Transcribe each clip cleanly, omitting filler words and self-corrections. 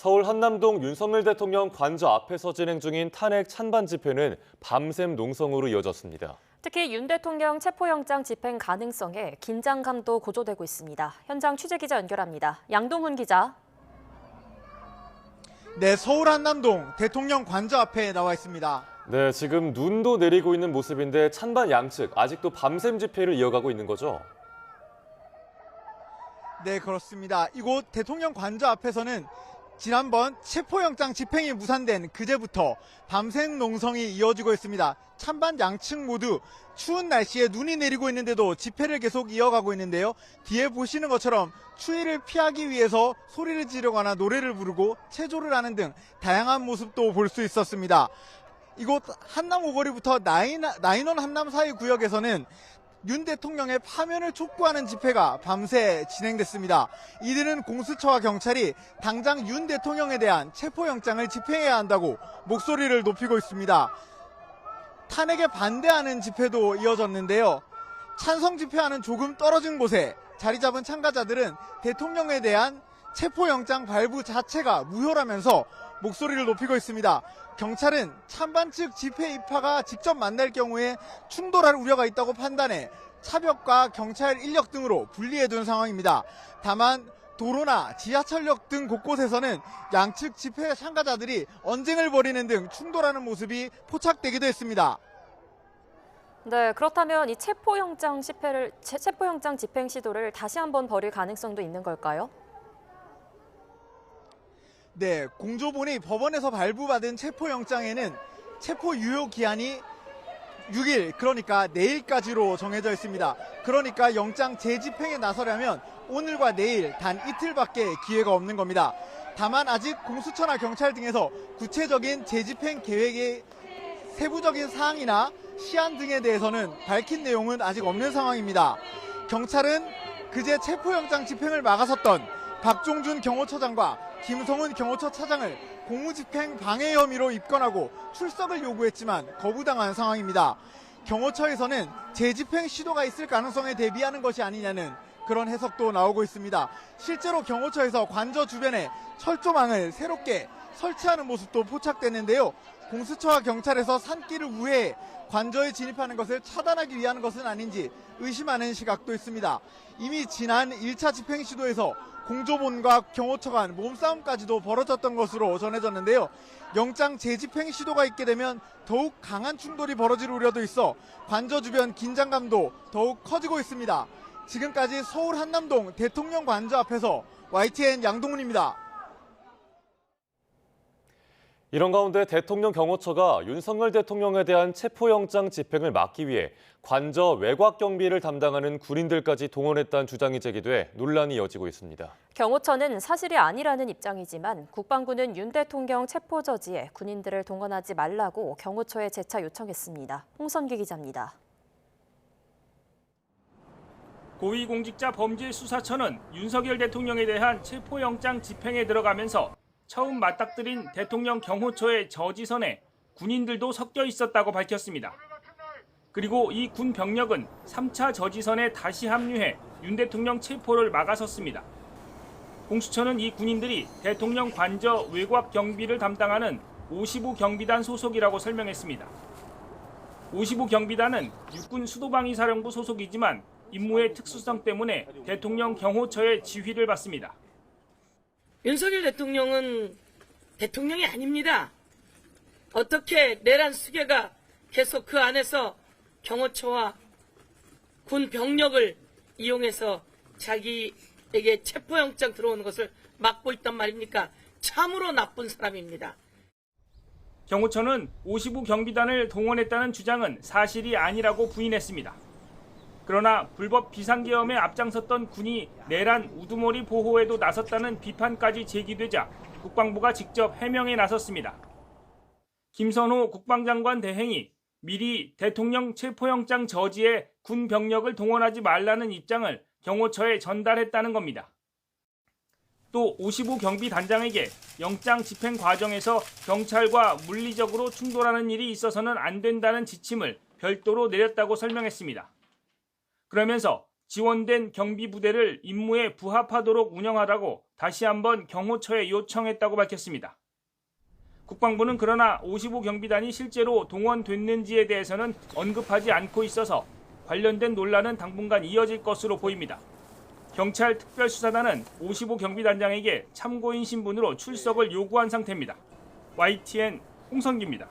서울 한남동 윤석열 대통령 관저 앞에서 진행 중인 탄핵 찬반 집회는 밤샘 농성으로 이어졌습니다. 특히 윤 대통령 체포영장 집행 가능성에 긴장감도 고조되고 있습니다. 현장 취재기자 연결합니다. 양동훈 기자. 네, 서울 한남동 대통령 관저 앞에 나와 있습니다. 네, 지금 눈도 내리고 있는 모습인데 찬반 양측 아직도 밤샘 집회를 이어가고 있는 거죠? 네, 그렇습니다. 이곳 대통령 관저 앞에서는 지난번 체포영장 집행이 무산된 그제부터 밤샘 농성이 이어지고 있습니다. 찬반 양측 모두 추운 날씨에 눈이 내리고 있는데도 집회를 계속 이어가고 있는데요. 뒤에 보시는 것처럼 추위를 피하기 위해서 소리를 지르거나 노래를 부르고 체조를 하는 등 다양한 모습도 볼 수 있었습니다. 이곳 한남 오거리부터 나인원 한남 사이 구역에서는 윤 대통령의 파면을 촉구하는 집회가 밤새 진행됐습니다. 이들은 공수처와 경찰이 당장 윤 대통령에 대한 체포영장을 집행해야 한다고 목소리를 높이고 있습니다. 탄핵에 반대하는 집회도 이어졌는데요. 찬성 집회와는 조금 떨어진 곳에 자리 잡은 참가자들은 대통령에 대한 체포영장 발부 자체가 무효라면서 목소리를 높이고 있습니다. 경찰은 찬반 측 집회 입하가 직접 만날 경우에 충돌할 우려가 있다고 판단해 차벽과 경찰 인력 등으로 분리해둔 상황입니다. 다만 도로나 지하철역 등 곳곳에서는 양측 집회 참가자들이 언쟁을 벌이는 등 충돌하는 모습이 포착되기도 했습니다. 네, 그렇다면 이 체포영장 집행 시도를 다시 한번 벌일 가능성도 있는 걸까요? 네, 공조본이 법원에서 발부받은 체포영장에는 체포 유효 기한이 6일, 그러니까 내일까지로 정해져 있습니다. 그러니까 영장 재집행에 나서려면 오늘과 내일 단 이틀밖에 기회가 없는 겁니다. 다만 아직 공수처나 경찰 등에서 구체적인 재집행 계획의 세부적인 사항이나 시한 등에 대해서는 밝힌 내용은 아직 없는 상황입니다. 경찰은 그제 체포영장 집행을 막아섰던 박종준 경호처장과 김성훈 경호처 차장을 공무집행 방해 혐의로 입건하고 출석을 요구했지만 거부당한 상황입니다. 경호처에서는 재집행 시도가 있을 가능성에 대비하는 것이 아니냐는 그런 해석도 나오고 있습니다. 실제로 경호처에서 관저 주변에 철조망을 새롭게 설치하는 모습도 포착됐는데요. 공수처와 경찰에서 산길을 우회해 관저에 진입하는 것을 차단하기 위한 것은 아닌지 의심하는 시각도 있습니다. 이미 지난 1차 집행 시도에서 공조본과 경호처 간 몸싸움까지도 벌어졌던 것으로 전해졌는데요. 영장 재집행 시도가 있게 되면 더욱 강한 충돌이 벌어질 우려도 있어 관저 주변 긴장감도 더욱 커지고 있습니다. 지금까지 서울 한남동 대통령 관저 앞에서 YTN 양동훈입니다. 이런 가운데 대통령 경호처가 윤석열 대통령에 대한 체포영장 집행을 막기 위해 관저 외곽 경비를 담당하는 군인들까지 동원했다는 주장이 제기돼 논란이 이어지고 있습니다. 경호처는 사실이 아니라는 입장이지만 국방부는 윤 대통령 체포 저지에 군인들을 동원하지 말라고 경호처에 재차 요청했습니다. 홍선기 기자입니다. 고위공직자범죄수사처는 윤석열 대통령에 대한 체포영장 집행에 들어가면서 처음 맞닥뜨린 대통령 경호처의 저지선에 군인들도 섞여 있었다고 밝혔습니다. 그리고 이 군 병력은 3차 저지선에 다시 합류해 윤 대통령 체포를 막아섰습니다. 공수처는 이 군인들이 대통령 관저 외곽 경비를 담당하는 55 경비단 소속이라고 설명했습니다. 55 경비단은 육군 수도방위사령부 소속이지만 임무의 특수성 때문에 대통령 경호처의 지휘를 받습니다. 윤석열 대통령은 대통령이 아닙니다. 어떻게 내란 수괴가 계속 그 안에서 경호처와 군 병력을 이용해서 자기에게 체포영장 들어오는 것을 막고 있단 말입니까? 참으로 나쁜 사람입니다. 경호처는 55 경비단을 동원했다는 주장은 사실이 아니라고 부인했습니다. 그러나 불법 비상계엄에 앞장섰던 군이 내란 우두머리 보호에도 나섰다는 비판까지 제기되자 국방부가 직접 해명에 나섰습니다. 김선호 국방장관 대행이 미리 대통령 체포영장 저지에 군 병력을 동원하지 말라는 입장을 경호처에 전달했다는 겁니다. 또 55 경비단장에게 영장 집행 과정에서 경찰과 물리적으로 충돌하는 일이 있어서는 안 된다는 지침을 별도로 내렸다고 설명했습니다. 그러면서 지원된 경비부대를 임무에 부합하도록 운영하라고 다시 한번 경호처에 요청했다고 밝혔습니다. 국방부는 그러나 55경비단이 실제로 동원됐는지에 대해서는 언급하지 않고 있어서 관련된 논란은 당분간 이어질 것으로 보입니다. 경찰 특별수사단은 55경비단장에게 참고인 신분으로 출석을 요구한 상태입니다. YTN 홍성기입니다.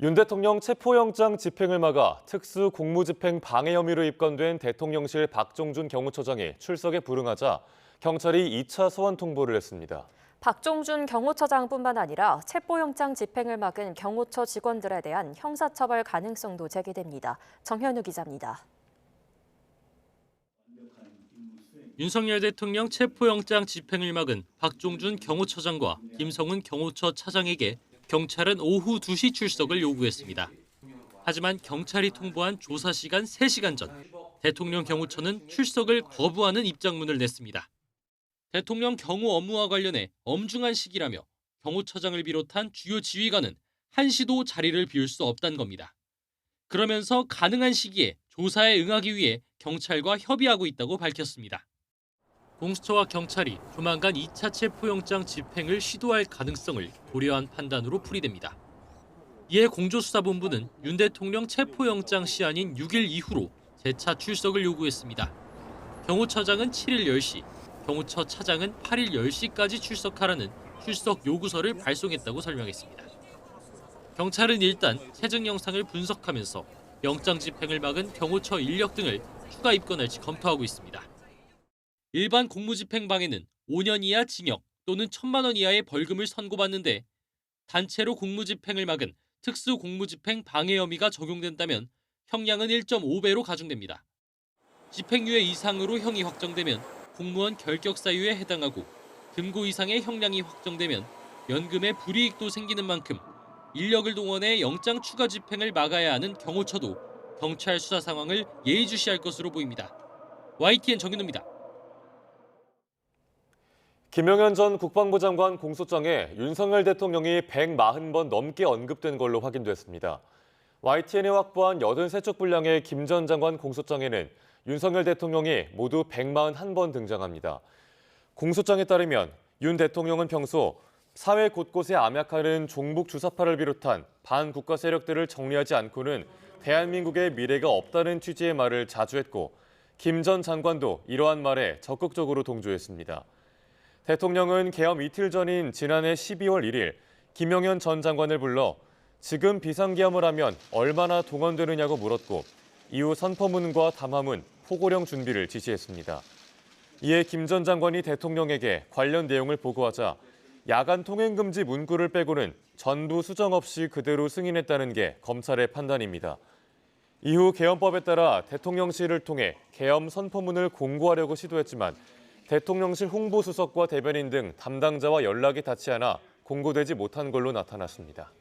윤 대통령 체포영장 집행을 막아 특수 공무집행 방해 혐의로 입건된 대통령실 박종준 경호처장이 출석에 불응하자 경찰이 2차 소환 통보를 했습니다. 박종준 경호처장뿐만 아니라 체포영장 집행을 막은 경호처 직원들에 대한 형사처벌 가능성도 제기됩니다. 정현우 기자입니다. 윤석열 대통령 체포영장 집행을 막은 박종준 경호처장과 김성훈 경호처 차장에게 경찰은 오후 2시 출석을 요구했습니다. 하지만 경찰이 통보한 조사 시간 3시간 전, 대통령 경호처는 출석을 거부하는 입장문을 냈습니다. 대통령 경호 업무와 관련해 엄중한 시기라며 경호처장을 비롯한 주요 지휘관은 한시도 자리를 비울 수 없다는 겁니다. 그러면서 가능한 시기에 조사에 응하기 위해 경찰과 협의하고 있다고 밝혔습니다. 공수처와 경찰이 조만간 2차 체포영장 집행을 시도할 가능성을 고려한 판단으로 풀이됩니다. 이에 공조수사본부는 윤 대통령 체포영장 시한인 6일 이후로 재차 출석을 요구했습니다. 경호처장은 7일 10시, 경호처 차장은 8일 10시까지 출석하라는 출석 요구서를 발송했다고 설명했습니다. 경찰은 일단 체증 영상을 분석하면서 영장 집행을 막은 경호처 인력 등을 추가 입건할지 검토하고 있습니다. 일반 공무집행 방해는 5년 이하 징역 또는 1,000만 원 이하의 벌금을 선고받는데 단체로 공무집행을 막은 특수 공무집행 방해 혐의가 적용된다면 형량은 1.5배로 가중됩니다. 집행유예 이상으로 형이 확정되면 공무원 결격 사유에 해당하고 금고 이상의 형량이 확정되면 연금에 불이익도 생기는 만큼 인력을 동원해 영장 추가 집행을 막아야 하는 경호처도 경찰 수사 상황을 예의주시할 것으로 보입니다. YTN 정윤우입니다. 김영현 전 국방부 장관 공소장에 윤석열 대통령이 140번 넘게 언급된 걸로 확인됐습니다. YTN이 확보한 83쪽 분량의 김 전 장관 공소장에는 윤석열 대통령이 모두 141번 등장합니다. 공소장에 따르면 윤 대통령은 평소 사회 곳곳에 암약하는 종북 주사파를 비롯한 반국가 세력들을 정리하지 않고는 대한민국의 미래가 없다는 취지의 말을 자주 했고 김 전 장관도 이러한 말에 적극적으로 동조했습니다. 대통령은 개엄 이틀 전인 지난해 12월 1일 김영현 전 장관을 불러 지금 비상계엄을 하면 얼마나 동원되느냐고 물었고 이후 선포문과 담화문, 포고령 준비를 지시했습니다. 이에 김 전 장관이 대통령에게 관련 내용을 보고하자 야간 통행금지 문구를 빼고는 전부 수정 없이 그대로 승인했다는 게 검찰의 판단입니다. 이후 계엄법에 따라 대통령실을 통해 계엄 선포문을 공고하려고 시도했지만 대통령실 홍보수석과 대변인 등 담당자와 연락이 닿지 않아 공고되지 못한 걸로 나타났습니다.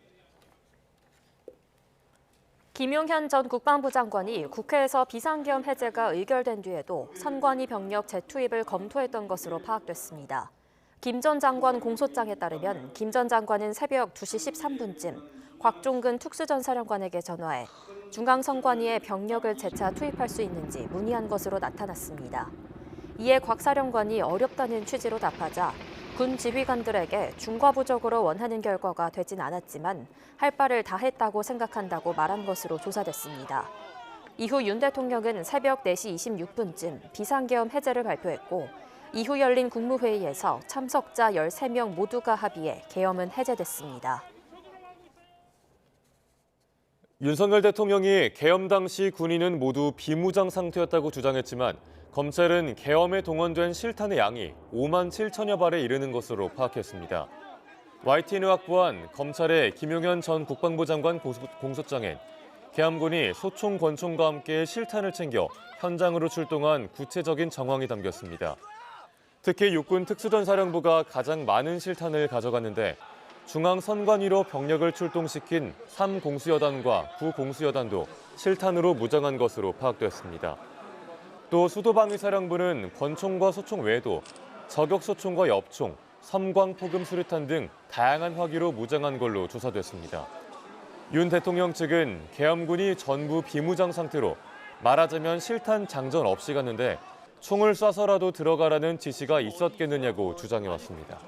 김용현 전 국방부 장관이 국회에서 비상계엄 해제가 의결된 뒤에도 선관위 병력 재투입을 검토했던 것으로 파악됐습니다. 김 전 장관 공소장에 따르면 김 전 장관은 새벽 2시 13분쯤 곽종근 특수전사령관에게 전화해 중앙선관위에 병력을 재차 투입할 수 있는지 문의한 것으로 나타났습니다. 이에 곽 사령관이 어렵다는 취지로 답하자 군 지휘관들에게 중과부적으로 원하는 결과가 되진 않았지만 할 바를 다 했다고 생각한다고 말한 것으로 조사됐습니다. 이후 윤 대통령은 새벽 4시 26분쯤 비상계엄 해제를 발표했고 이후 열린 국무회의에서 참석자 13명 모두가 합의해 계엄은 해제됐습니다. 윤석열 대통령이 계엄 당시 군인은 모두 비무장 상태였다고 주장했지만 검찰은 계엄에 동원된 실탄의 양이 5만 7천여 발에 이르는 것으로 파악했습니다. YTN이 확보한 검찰의 김용현 전 국방부 장관 공소장엔 계엄군이 소총, 권총과 함께 실탄을 챙겨 현장으로 출동한 구체적인 정황이 담겼습니다. 특히 육군 특수전사령부가 가장 많은 실탄을 가져갔는데 중앙선관위로 병력을 출동시킨 3공수여단과 9공수여단도 실탄으로 무장한 것으로 파악됐습니다. 또 수도방위사령부는 권총과 소총 외에도 저격소총과 엽총, 섬광포금 수류탄 등 다양한 화기로 무장한 걸로 조사됐습니다. 윤 대통령 측은 계엄군이 전부 비무장 상태로 말하자면 실탄 장전 없이 갔는데 총을 쏴서라도 들어가라는 지시가 있었겠느냐고 주장해왔습니다.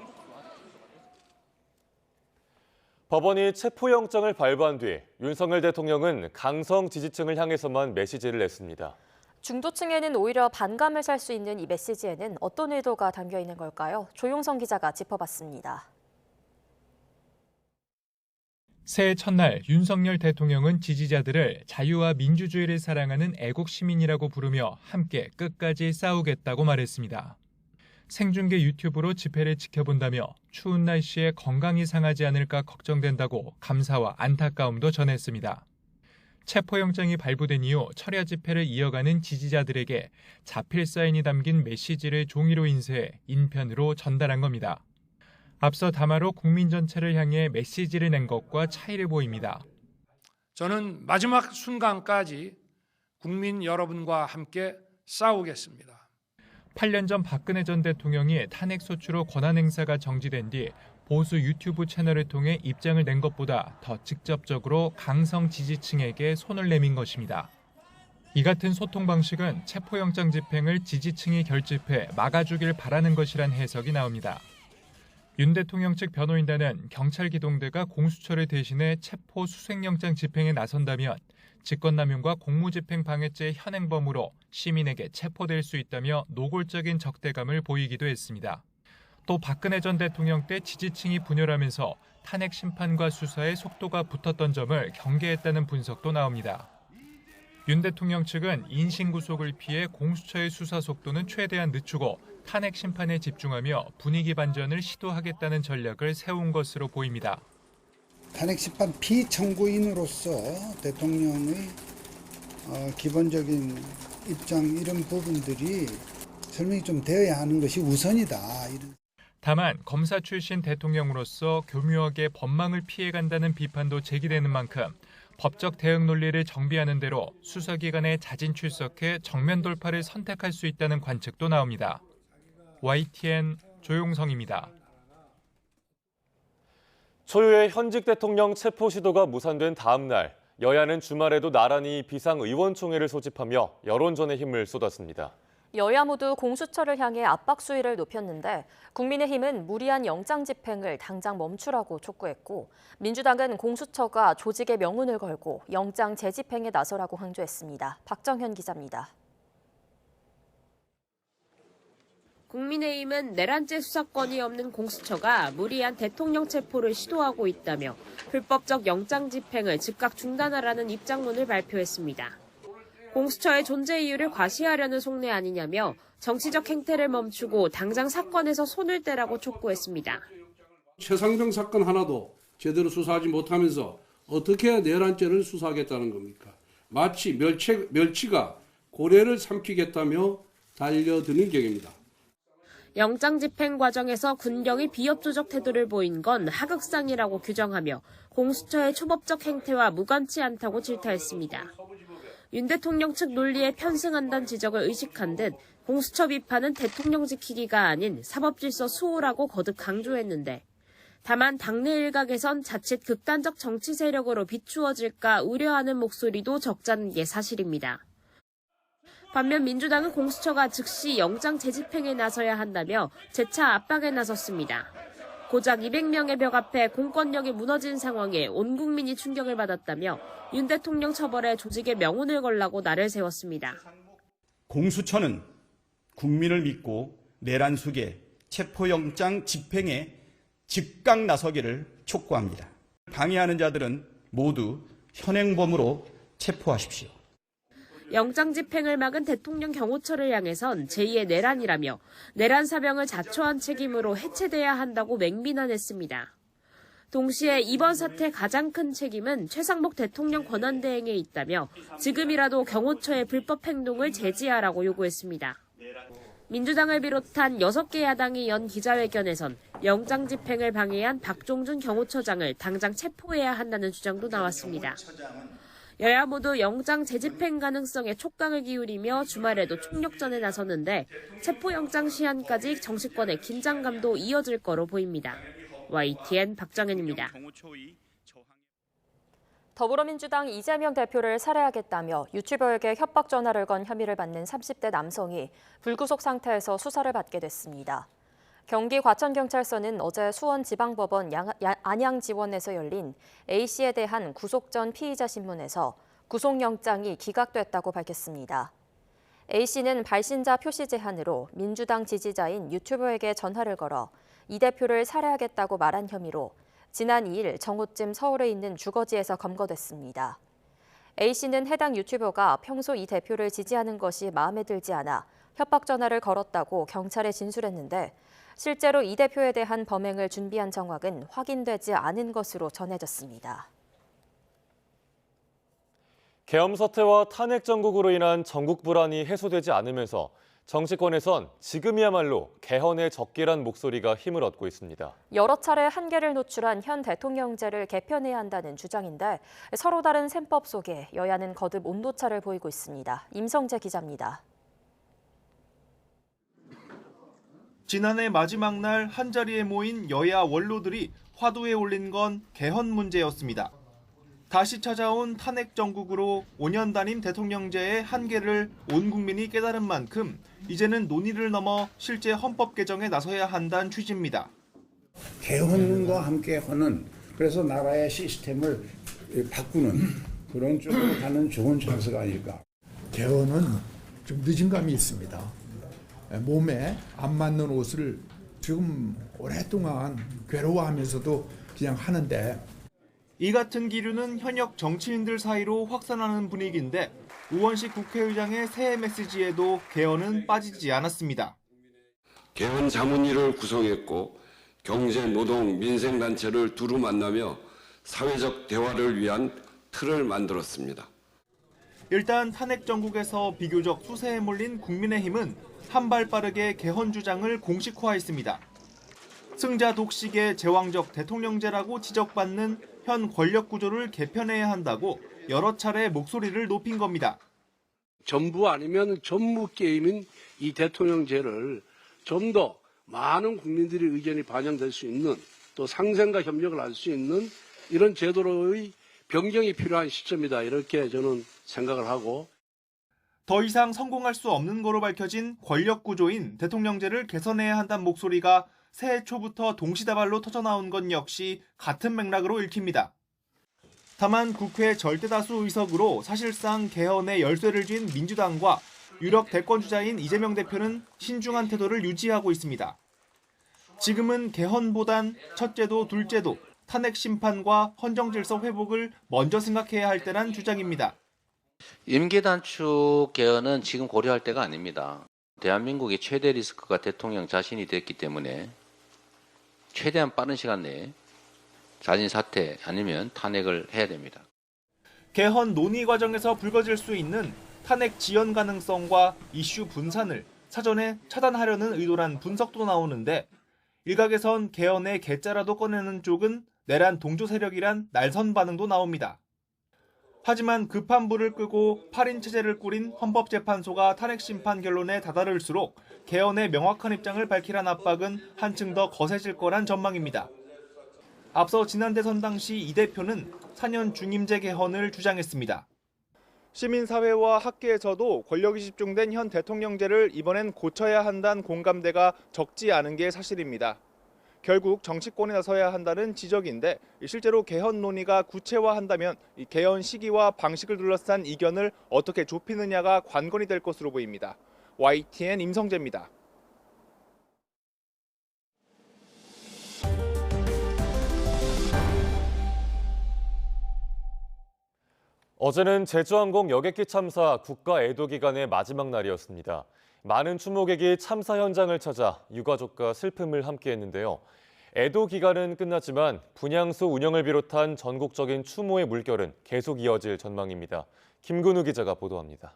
법원이 체포영장을 발부한 뒤 윤석열 대통령은 강성 지지층을 향해서만 메시지를 냈습니다. 중도층에는 오히려 반감을 살 수 있는 이 메시지에는 어떤 의도가 담겨 있는 걸까요? 조용성 기자가 짚어봤습니다. 새해 첫날 윤석열 대통령은 지지자들을 자유와 민주주의를 사랑하는 애국 시민이라고 부르며 함께 끝까지 싸우겠다고 말했습니다. 생중계 유튜브로 집회를 지켜본다며 추운 날씨에 건강이 상하지 않을까 걱정된다고 감사와 안타까움도 전했습니다. 체포영장이 발부된 이후 철야 집회를 이어가는 지지자들에게 자필 사인이 담긴 메시지를 종이로 인쇄해 인편으로 전달한 겁니다. 앞서 담화로 국민 전체를 향해 메시지를 낸 것과 차이를 보입니다. 저는 마지막 순간까지 국민 여러분과 함께 싸우겠습니다. 8년 전 박근혜 전 대통령이 탄핵 소추로 권한 행사가 정지된 뒤 보수 유튜브 채널을 통해 입장을 낸 것보다 더 직접적으로 강성 지지층에게 손을 내민 것입니다. 이 같은 소통 방식은 체포영장 집행을 지지층이 결집해 막아주길 바라는 것이란 해석이 나옵니다. 윤 대통령 측 변호인단은 경찰 기동대가 공수처를 대신해 체포 수색영장 집행에 나선다면 직권남용과 공무집행 방해죄 현행범으로 시민에게 체포될 수 있다며 노골적인 적대감을 보이기도 했습니다. 또 박근혜 전 대통령 때 지지층이 분열하면서 탄핵 심판과 수사에 속도가 붙었던 점을 경계했다는 분석도 나옵니다. 윤 대통령 측은 인신구속을 피해 공수처의 수사 속도는 최대한 늦추고 탄핵 심판에 집중하며 분위기 반전을 시도하겠다는 전략을 세운 것으로 보입니다. 탄핵 심판 피청구인으로서 대통령의 기본적인 입장 이런 부분들이 설명이 좀 되어야 하는 것이 우선이다. 다만 검사 출신 대통령으로서 교묘하게 법망을 피해간다는 비판도 제기되는 만큼 법적 대응 논리를 정비하는 대로 수사기관에 자진 출석해 정면 돌파를 선택할 수 있다는 관측도 나옵니다. YTN 조용성입니다. 초유의 현직 대통령 체포 시도가 무산된 다음 날, 여야는 주말에도 나란히 비상의원총회를 소집하며 여론전에 힘을 쏟았습니다. 여야 모두 공수처를 향해 압박 수위를 높였는데 국민의힘은 무리한 영장 집행을 당장 멈추라고 촉구했고 민주당은 공수처가 조직의 명운을 걸고 영장 재집행에 나서라고 강조했습니다. 박정현 기자입니다. 국민의힘은 내란죄 수사권이 없는 공수처가 무리한 대통령 체포를 시도하고 있다며 불법적 영장 집행을 즉각 중단하라는 입장문을 발표했습니다. 공수처의 존재 이유를 과시하려는 속내 아니냐며 정치적 행태를 멈추고 당장 사건에서 손을 떼라고 촉구했습니다. 최상병 사건 하나도 제대로 수사하지 못하면서 어떻게 내란죄를 수사하겠다는 겁니까? 마치 멸치가 고래를 삼키겠다며 달려드는 격입니다. 영장 집행 과정에서 군경이 비협조적 태도를 보인 건 하극상이라고 규정하며 공수처의 초법적 행태와 무관치 않다고 질타했습니다. 윤 대통령 측 논리에 편승한다는 지적을 의식한 듯 공수처 비판은 대통령 지키기가 아닌 사법질서 수호라고 거듭 강조했는데 다만 당내 일각에선 자칫 극단적 정치 세력으로 비추어질까 우려하는 목소리도 적잖은 게 사실입니다. 반면 민주당은 공수처가 즉시 영장 재집행에 나서야 한다며 재차 압박에 나섰습니다. 고작 200명의 벽 앞에 공권력이 무너진 상황에 온 국민이 충격을 받았다며 윤 대통령 처벌에 조직의 명운을 걸라고 날을 세웠습니다. 공수처는 국민을 믿고 내란 수계, 체포영장 집행에 즉각 나서기를 촉구합니다. 방해하는 자들은 모두 현행범으로 체포하십시오. 영장 집행을 막은 대통령 경호처를 향해선 제2의 내란이라며 내란 사병을 자초한 책임으로 해체돼야 한다고 맹비난했습니다. 동시에 이번 사태 가장 큰 책임은 최상목 대통령 권한대행에 있다며 지금이라도 경호처의 불법 행동을 제지하라고 요구했습니다. 민주당을 비롯한 6개 야당이 연 기자회견에선 영장 집행을 방해한 박종준 경호처장을 당장 체포해야 한다는 주장도 나왔습니다. 여야 모두 영장 재집행 가능성에 촉각을 기울이며 주말에도 총력전에 나섰는데 체포영장 시한까지 정치권의 긴장감도 이어질 거로 보입니다. YTN 박정현입니다. 더불어민주당 이재명 대표를 살해하겠다며 유튜버에게 협박 전화를 건 혐의를 받는 30대 남성이 불구속 상태에서 수사를 받게 됐습니다. 경기 과천경찰서는 어제 수원지방법원 안양지원에서 열린 A씨에 대한 구속 전 피의자 신문에서 구속영장이 기각됐다고 밝혔습니다. A씨는 발신자 표시 제한으로 민주당 지지자인 유튜버에게 전화를 걸어 이 대표를 살해하겠다고 말한 혐의로 지난 2일 정오쯤 서울에 있는 주거지에서 검거됐습니다. A씨는 해당 유튜버가 평소 이 대표를 지지하는 것이 마음에 들지 않아 협박 전화를 걸었다고 경찰에 진술했는데 실제로 이 대표에 대한 범행을 준비한 정황은 확인되지 않은 것으로 전해졌습니다. 계엄 사태와 탄핵 정국으로 인한 전국 불안이 해소되지 않으면서 정치권에선 지금이야말로 개헌의 적기란 목소리가 힘을 얻고 있습니다. 여러 차례 한계를 노출한 현 대통령제를 개편해야 한다는 주장인데 서로 다른 셈법 속에 여야는 거듭 온도차를 보이고 있습니다. 임성재 기자입니다. 지난해 마지막 날 한자리에 모인 여야 원로들이 화두에 올린 건 개헌 문제였습니다. 다시 찾아온 탄핵 정국으로 5년 단임 대통령제의 한계를 온 국민이 깨달은 만큼 이제는 논의를 넘어 실제 헌법 개정에 나서야 한다는 취지입니다. 개헌과 함께 하는, 그래서 나라의 시스템을 바꾸는 그런 쪽으로 가는 좋은 찬스가 아닐까. 개헌은 좀 늦은 감이 있습니다. 몸에 안 맞는 옷을 지금 오랫동안 괴로워하면서도 그냥 하는데, 이 같은 기류는 현역 정치인들 사이로 확산하는 분위기인데 우원식 국회의장의 새해 메시지에도 개헌은 빠지지 않았습니다. 개헌 자문위를 구성했고 경제, 노동, 민생단체를 두루 만나며 사회적 대화를 위한 틀을 만들었습니다. 일단 탄핵 정국에서 비교적 수세에 몰린 국민의힘은 한 발 빠르게 개헌 주장을 공식화했습니다. 승자 독식의 제왕적 대통령제라고 지적받는 현 권력 구조를 개편해야 한다고 여러 차례 목소리를 높인 겁니다. 전부 아니면 전무 게임인 이 대통령제를 좀 더 많은 국민들의 의견이 반영될 수 있는, 또 상생과 협력을 할 수 있는 이런 제도로의 변경이 필요한 시점이다, 이렇게 저는 생각을 하고, 더 이상 성공할 수 없는 거로 밝혀진 권력 구조인 대통령제를 개선해야 한다는 목소리가 새해 초부터 동시다발로 터져나온 건 역시 같은 맥락으로 읽힙니다. 다만 국회 절대다수 의석으로 사실상 개헌의 열쇠를 쥔 민주당과 유력 대권주자인 이재명 대표는 신중한 태도를 유지하고 있습니다. 지금은 개헌보단 첫째도 둘째도 탄핵 심판과 헌정질서 회복을 먼저 생각해야 할 때란 주장입니다. 임기 단축 개헌은 지금 고려할 때가 아닙니다. 대한민국의 최대 리스크가 대통령 자신이 됐기 때문에 최대한 빠른 시간 내에 자진 사퇴 아니면 탄핵을 해야 됩니다. 개헌 논의 과정에서 불거질 수 있는 탄핵 지연 가능성과 이슈 분산을 사전에 차단하려는 의도란 분석도 나오는데 일각에선 개헌의 개짜라도 꺼내는 쪽은 내란 동조 세력이란 날선 반응도 나옵니다. 하지만 급한 불을 끄고 8인 체제를 꾸린 헌법재판소가 탄핵 심판 결론에 다다를수록 개헌의 명확한 입장을 밝히란 압박은 한층 더 거세질 거란 전망입니다. 앞서 지난 대선 당시 이 대표는 4년 중임제 개헌을 주장했습니다. 시민사회와 학계에서도 권력이 집중된 현 대통령제를 이번엔 고쳐야 한다는 공감대가 적지 않은 게 사실입니다. 결국 정치권에 나서야 한다는 지적인데 실제로 개헌 논의가 구체화한다면 이 개헌 시기와 방식을 둘러싼 이견을 어떻게 좁히느냐가 관건이 될 것으로 보입니다. YTN 임성재입니다. 어제는 제주항공 여객기 참사 국가 애도 기간의 마지막 날이었습니다. 많은 추모객이 참사 현장을 찾아 유가족과 슬픔을 함께했는데요. 애도 기간은 끝났지만 분향소 운영을 비롯한 전국적인 추모의 물결은 계속 이어질 전망입니다. 김근우 기자가 보도합니다.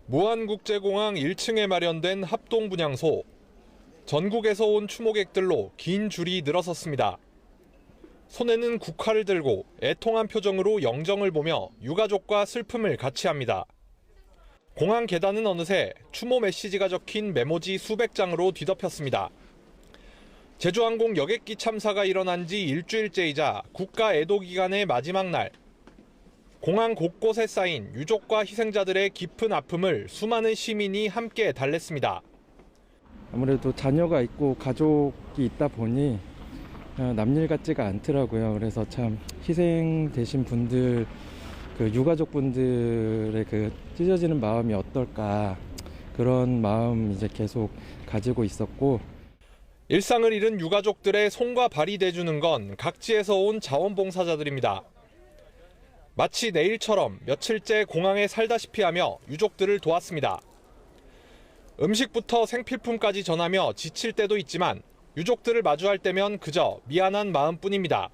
무안국제공항 1층에 마련된 합동분향소. 전국에서 온 추모객들로 긴 줄이 늘어섰습니다. 손에는 국화를 들고 애통한 표정으로 영정을 보며 유가족과 슬픔을 같이 합니다. 공항 계단은 어느새 추모 메시지가 적힌 메모지 수백 장으로 뒤덮였습니다. 제주항공 여객기 참사가 일어난 지 일주일째이자 국가 애도 기간의 마지막 날. 공항 곳곳에 쌓인 유족과 희생자들의 깊은 아픔을 수많은 시민이 함께 달랬습니다. 아무래도 자녀가 있고 가족이 있다 보니 남일 같지가 않더라고요. 그래서 참 희생되신 분들, 그 유가족분들의 그 찢어지는 마음이 어떨까, 그런 마음 이제 계속 가지고 있었고, 일상을 잃은 유가족들의 손과 발이 돼주는 건 각지에서 온 자원봉사자들입니다. 마치 내일처럼 며칠째 공항에 살다시피 하며 유족들을 도왔습니다. 음식부터 생필품까지 전하며 지칠 때도 있지만 유족들을 마주할 때면 그저 미안한 마음뿐입니다.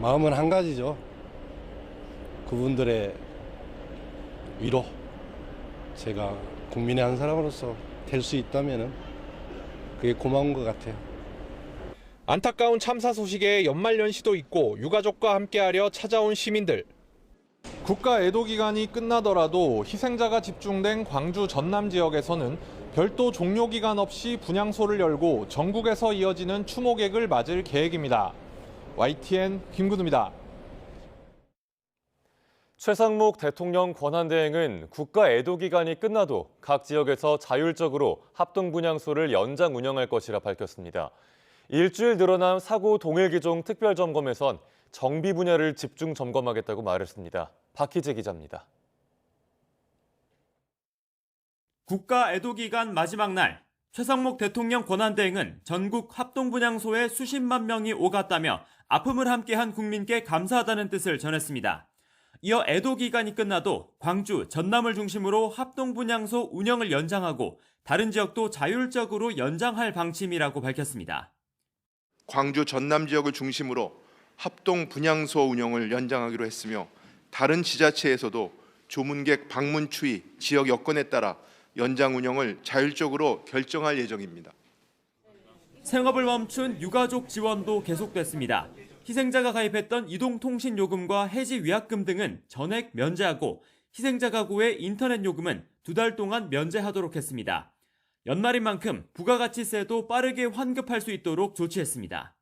마음은 한 가지죠. 그분들의 위로. 제가 국민의 한 사람으로서 될 수 있다면 그게 고마운 것 같아요. 안타까운 참사 소식에 연말연시도 있고 유가족과 함께하려 찾아온 시민들. 국가 애도 기간이 끝나더라도 희생자가 집중된 광주 전남 지역에서는 별도 종료 기간 없이 분향소를 열고 전국에서 이어지는 추모객을 맞을 계획입니다. YTN 김근우입니다. 최상목 대통령 권한대행은 국가 애도 기간이 끝나도 각 지역에서 자율적으로 합동분향소를 연장 운영할 것이라 밝혔습니다. 일주일 늘어난 사고 동일기종 특별점검에선 정비 분야를 집중 점검하겠다고 말했습니다. 박희재 기자입니다. 국가 애도 기간 마지막 날, 최상목 대통령 권한대행은 전국 합동분향소에 수십만 명이 오갔다며 아픔을 함께한 국민께 감사하다는 뜻을 전했습니다. 이어 애도 기간이 끝나도 광주, 전남을 중심으로 합동분향소 운영을 연장하고 다른 지역도 자율적으로 연장할 방침이라고 밝혔습니다. 광주, 전남 지역을 중심으로 합동분향소 운영을 연장하기로 했으며 다른 지자체에서도 조문객 방문 추이, 지역 여건에 따라 연장 운영을 자율적으로 결정할 예정입니다. 생업을 멈춘 유가족 지원도 계속됐습니다. 희생자가 가입했던 이동통신요금과 해지위약금 등은 전액 면제하고 희생자 가구의 인터넷 요금은 2달 동안 면제하도록 했습니다. 연말인 만큼 부가가치세도 빠르게 환급할 수 있도록 조치했습니다.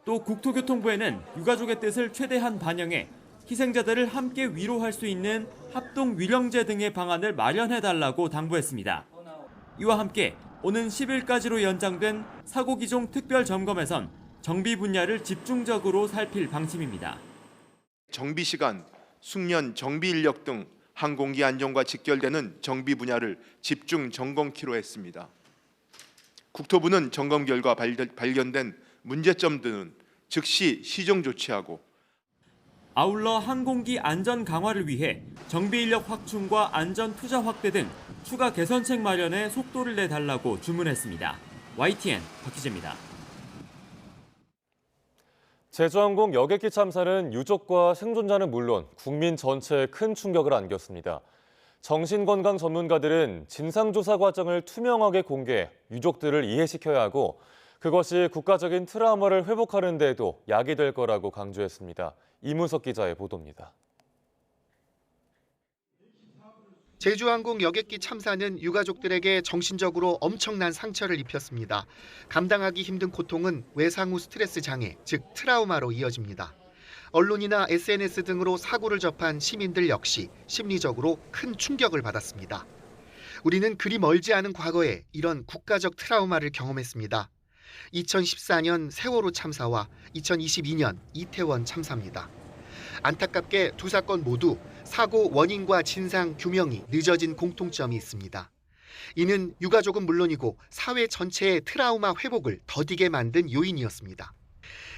또 국토교통부에는 유가족의 뜻을 최대한 반영해 희생자들을 함께 위로할 수 있는 합동위령제 등의 방안을 마련해달라고 당부했습니다. 이와 함께 오는 10일까지로 연장된 사고기종 특별점검에선 정비 분야를 집중적으로 살필 방침입니다. 정비 시간, 숙련, 정비 인력 등 항공기 안전과 직결되는 정비 분야를 집중 점검키로 했습니다. 국토부는 점검 결과 발견된 문제점 등은 즉시 시정 조치하고 아울러 항공기 안전 강화를 위해 정비 인력 확충과 안전 투자 확대 등 추가 개선책 마련에 속도를 내달라고 주문했습니다. YTN 박희재입니다. 제주항공 여객기 참사는 유족과 생존자는 물론 국민 전체에 큰 충격을 안겼습니다. 정신건강 전문가들은 진상조사 과정을 투명하게 공개해 유족들을 이해시켜야 하고 그것이 국가적인 트라우마를 회복하는 데에도 약이 될 거라고 강조했습니다. 이문석 기자의 보도입니다. 제주항공 여객기 참사는 유가족들에게 정신적으로 엄청난 상처를 입혔습니다. 감당하기 힘든 고통은 외상 후 스트레스 장애, 즉 트라우마로 이어집니다. 언론이나 SNS 등으로 사고를 접한 시민들 역시 심리적으로 큰 충격을 받았습니다. 우리는 그리 멀지 않은 과거에 이런 국가적 트라우마를 경험했습니다. 2014년 세월호 참사와 2022년 이태원 참사입니다. 안타깝게 두 사건 모두 사고 원인과 진상 규명이 늦어진 공통점이 있습니다. 이는 유가족은 물론이고 사회 전체의 트라우마 회복을 더디게 만든 요인이었습니다.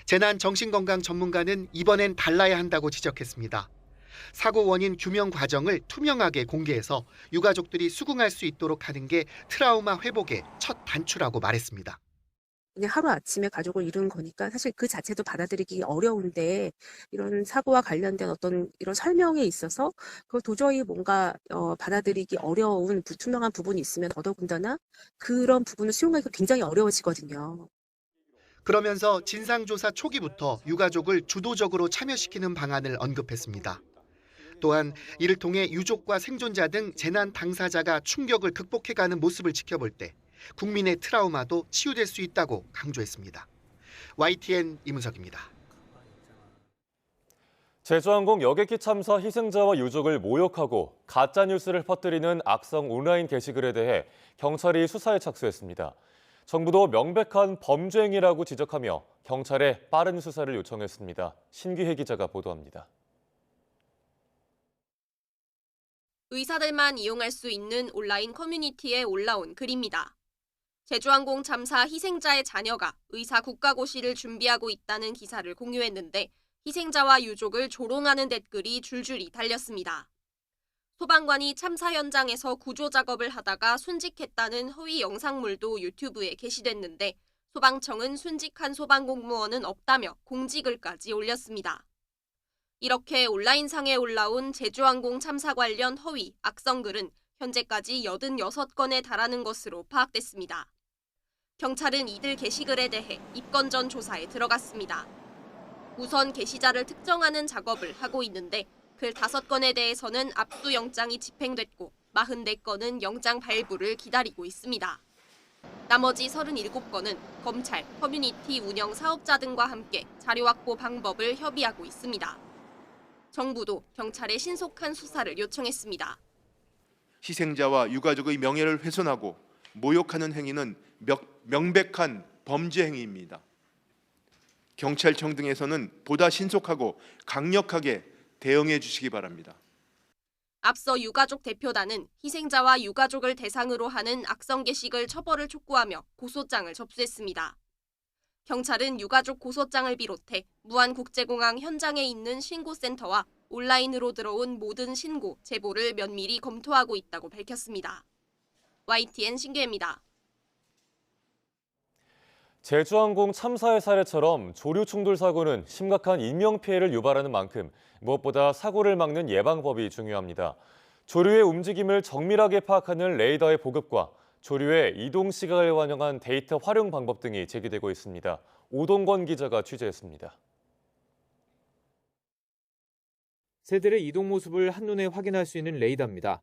재난 정신건강 전문가는 이번엔 달라야 한다고 지적했습니다. 사고 원인 규명 과정을 투명하게 공개해서 유가족들이 수긍할 수 있도록 하는 게 트라우마 회복의 첫 단추라고 말했습니다. 그냥 하루아침에 가족을 이룬 거니까 사실 그 자체도 받아들이기 어려운데 이런 사고와 관련된 어떤 이런 설명에 있어서 그걸 도저히 뭔가 받아들이기 어려운 불투명한 부분이 있으면 더더군다나 그런 부분을 수용하기가 굉장히 어려워지거든요. 그러면서 진상조사 초기부터 유가족을 주도적으로 참여시키는 방안을 언급했습니다. 또한 이를 통해 유족과 생존자 등 재난 당사자가 충격을 극복해가는 모습을 지켜볼 때 국민의 트라우마도 치유될 수 있다고 강조했습니다. YTN 이문석입니다. 제주항공 여객기 참사 희생자와 유족을 모욕하고 가짜뉴스를 퍼뜨리는 악성 온라인 게시글에 대해 경찰이 수사에 착수했습니다. 정부도 명백한 범죄 행위라고 지적하며 경찰에 빠른 수사를 요청했습니다. 신기혜 기자가 보도합니다. 의사들만 이용할 수 있는 온라인 커뮤니티에 올라온 글입니다. 제주항공 참사 희생자의 자녀가 의사 국가고시를 준비하고 있다는 기사를 공유했는데 희생자와 유족을 조롱하는 댓글이 줄줄이 달렸습니다. 소방관이 참사 현장에서 구조 작업을 하다가 순직했다는 허위 영상물도 유튜브에 게시됐는데 소방청은 순직한 소방공무원은 없다며 공지글까지 올렸습니다. 이렇게 온라인상에 올라온 제주항공 참사 관련 허위, 악성글은 현재까지 86건에 달하는 것으로 파악됐습니다. 경찰은 이들 게시글에 대해 입건 전 조사에 들어갔습니다. 우선 게시자를 특정하는 작업을 하고 있는데 글 5건에 대해서는 압수영장이 집행됐고 44건은 영장 발부를 기다리고 있습니다. 나머지 37건은 검찰, 커뮤니티 운영 사업자 등과 함께 자료 확보 방법을 협의하고 있습니다. 정부도 경찰에 신속한 수사를 요청했습니다. 희생자와 유가족의 명예를 훼손하고 모욕하는 행위는 명백한 범죄 행위입니다. 경찰청 등에서는 보다 신속하고 강력하게 대응해 주시기 바랍니다. 앞서 유가족 대표단은 희생자와 유가족을 대상으로 하는 악성 게시글 처벌을 촉구하며 고소장을 접수했습니다. 경찰은 유가족 고소장을 비롯해 무안국제공항 현장에 있는 신고센터와 온라인으로 들어온 모든 신고, 제보를 면밀히 검토하고 있다고 밝혔습니다. YTN 신기혜입니다. 제주항공 참사의 사례처럼 조류 충돌 사고는 심각한 인명피해를 유발하는 만큼 무엇보다 사고를 막는 예방법이 중요합니다. 조류의 움직임을 정밀하게 파악하는 레이더의 보급과 조류의 이동 시각을 반영한 데이터 활용 방법 등이 제기되고 있습니다. 오동권 기자가 취재했습니다. 새들의 이동 모습을 한눈에 확인할 수 있는 레이더입니다.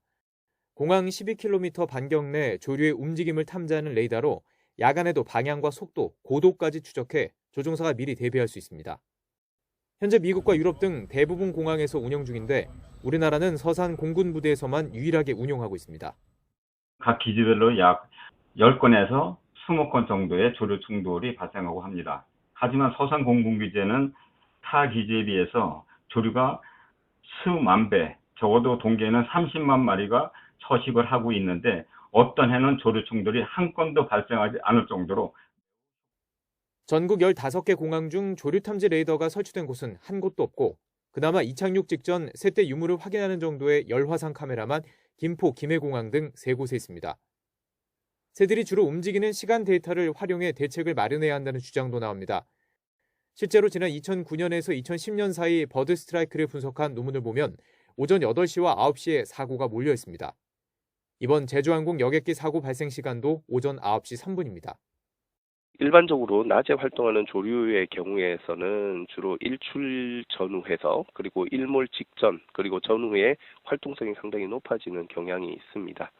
공항 12km 반경 내 조류의 움직임을 탐지하는 레이더로 야간에도 방향과 속도, 고도까지 추적해 조종사가 미리 대비할 수 있습니다. 현재 미국과 유럽 등 대부분 공항에서 운영 중인데 우리나라는 서산 공군 부대에서만 유일하게 운용하고 있습니다. 각 기지별로 약 10건에서 20건 정도의 조류 충돌이 발생하고 합니다. 하지만 서산 공군기지에는 타 기지에 비해서 조류가 수만 배, 적어도 동계에는 30만 마리가 서식을 하고 있는데 어떤 해는 조류 충돌이 한 건도 발생하지 않을 정도로 전국 15개 공항 중 조류 탐지 레이더가 설치된 곳은 한 곳도 없고 그나마 이착륙 직전 새떼 유무를 확인하는 정도의 열화상 카메라만 김포, 김해공항 등 3곳에 있습니다. 새들이 주로 움직이는 시간 데이터를 활용해 대책을 마련해야 한다는 주장도 나옵니다. 실제로 지난 2009년에서 2010년 사이 버드 스트라이크를 분석한 논문을 보면 오전 8시와 9시에 사고가 몰려 있습니다. 이번 제주항공 여객기 사고 발생 시간도 오전 9시 3분입니다. 일반적으로 낮에 활동하는 조류의 경우에서는 주로 일출 전후해서 그리고 일몰 직전 그리고 전후에 활동성이 상당히 높아지는 경향이 있습니다.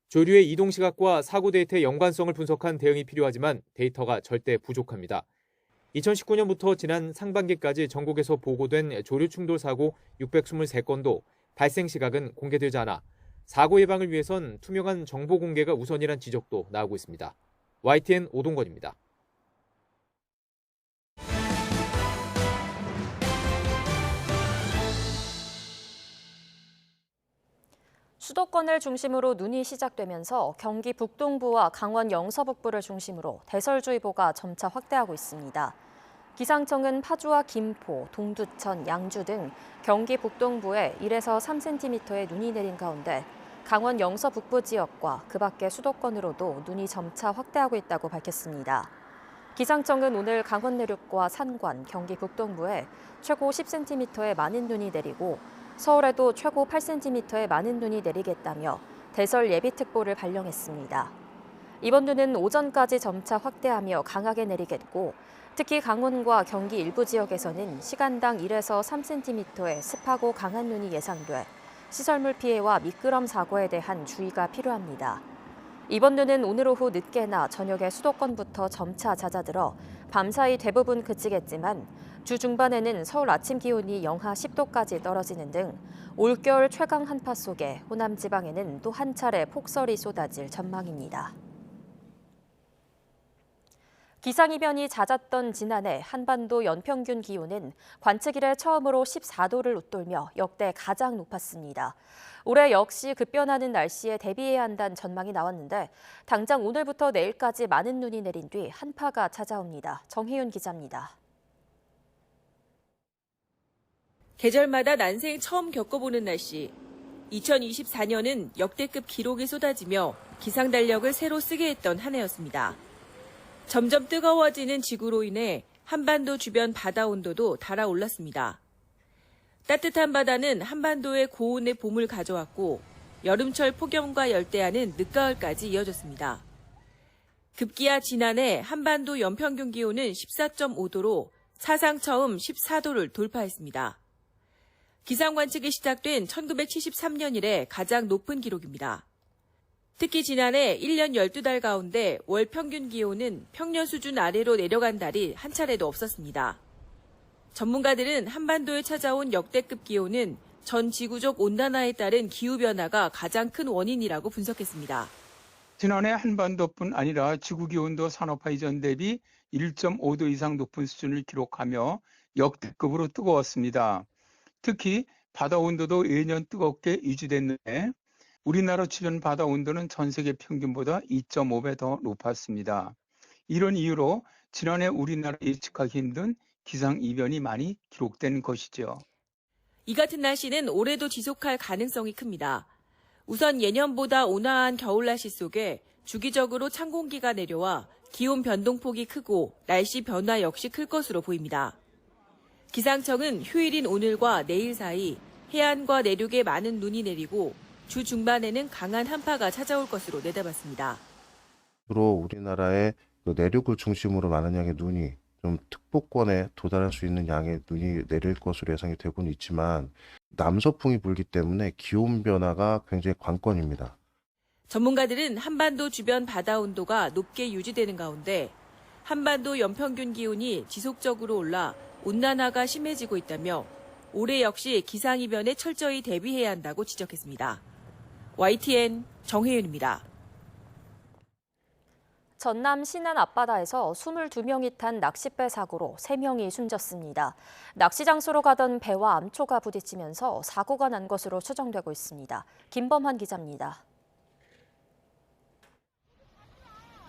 조류의 이동 시각과 사고 데이터의 연관성을 분석한 대응이 필요하지만 데이터가 절대 부족합니다. 2019년부터 지난 상반기까지 전국에서 보고된 조류 충돌 사고 623건도 발생 시각은 공개되지 않아 사고 예방을 위해선 투명한 정보 공개가 우선이란 지적도 나오고 있습니다. YTN 오동건입니다. 수도권을 중심으로 눈이 시작되면서 경기 북동부와 강원 영서북부를 중심으로 대설주의보가 점차 확대하고 있습니다. 기상청은 파주와 김포, 동두천, 양주 등 경기 북동부에 1에서 3cm의 눈이 내린 가운데 강원 영서북부 지역과 그 밖의 수도권으로도 눈이 점차 확대하고 있다고 밝혔습니다. 기상청은 오늘 강원 내륙과 산관, 경기 북동부에 최고 10cm의 많은 눈이 내리고 서울에도 최고 8cm의 많은 눈이 내리겠다며 대설 예비특보를 발령했습니다. 이번 눈은 오전까지 점차 확대하며 강하게 내리겠고 특히 강원과 경기 일부 지역에서는 시간당 1에서 3cm의 습하고 강한 눈이 예상돼 시설물 피해와 미끄럼 사고에 대한 주의가 필요합니다. 이번 눈은 오늘 오후 늦게나 저녁에 수도권부터 점차 잦아들어 밤사이 대부분 그치겠지만 주 중반에는 서울 아침 기온이 영하 10도까지 떨어지는 등 올겨울 최강 한파 속에 호남 지방에는 또 한 차례 폭설이 쏟아질 전망입니다. 기상이변이 잦았던 지난해 한반도 연평균 기온은 관측 이래 처음으로 14도를 웃돌며 역대 가장 높았습니다. 올해 역시 급변하는 날씨에 대비해야 한다는 전망이 나왔는데 당장 오늘부터 내일까지 많은 눈이 내린 뒤 한파가 찾아옵니다. 정혜윤 기자입니다. 계절마다 난생 처음 겪어보는 날씨. 2024년은 역대급 기록이 쏟아지며 기상 달력을 새로 쓰게 했던 한 해였습니다. 점점 뜨거워지는 지구로 인해 한반도 주변 바다 온도도 달아올랐습니다. 따뜻한 바다는 한반도의 고온의 봄을 가져왔고 여름철 폭염과 열대야는 늦가을까지 이어졌습니다. 급기야 지난해 한반도 연평균 기온은 14.5도로 사상 처음 14도를 돌파했습니다. 기상 관측이 시작된 1973년 이래 가장 높은 기록입니다. 특히 지난해 1년 12달 가운데 월 평균 기온은 평년 수준 아래로 내려간 달이 한 차례도 없었습니다. 전문가들은 한반도에 찾아온 역대급 기온은 전 지구적 온난화에 따른 기후변화가 가장 큰 원인이라고 분석했습니다. 지난해 한반도뿐 아니라 지구 기온도 산업화 이전 대비 1.5도 이상 높은 수준을 기록하며 역대급으로 뜨거웠습니다. 특히 바다 온도도 예년 뜨겁게 유지됐는데 우리나라 주변 바다 온도는 전 세계 평균보다 2.5배 더 높았습니다. 이런 이유로 지난해 우리나라 예측하기 힘든 기상이변이 많이 기록된 것이죠. 이 같은 날씨는 올해도 지속할 가능성이 큽니다. 우선 예년보다 온화한 겨울 날씨 속에 주기적으로 찬 공기가 내려와 기온 변동폭이 크고 날씨 변화 역시 클 것으로 보입니다. 기상청은 휴일인 오늘과 내일 사이 해안과 내륙에 많은 눈이 내리고 주 중반에는 강한 한파가 찾아올 것으로 내다봤습니다. 주로 우리나라의 내륙을 중심으로 많은 양의 눈이 좀 특보권에 도달할 수 있는 양의 눈이 내릴 것으로 예상이 되고는 있지만 남서풍이 불기 때문에 기온 변화가 굉장히 관건입니다. 전문가들은 한반도 주변 바다 온도가 높게 유지되는 가운데 한반도 연평균 기온이 지속적으로 올라 온난화가 심해지고 있다며 올해 역시 기상이변에 철저히 대비해야 한다고 지적했습니다. YTN 정혜윤입니다. 전남 신안 앞바다에서 22명이 탄 낚싯배 사고로 3명이 숨졌습니다. 낚시 장소로 가던 배와 암초가 부딪히면서 사고가 난 것으로 추정되고 있습니다. 김범환 기자입니다.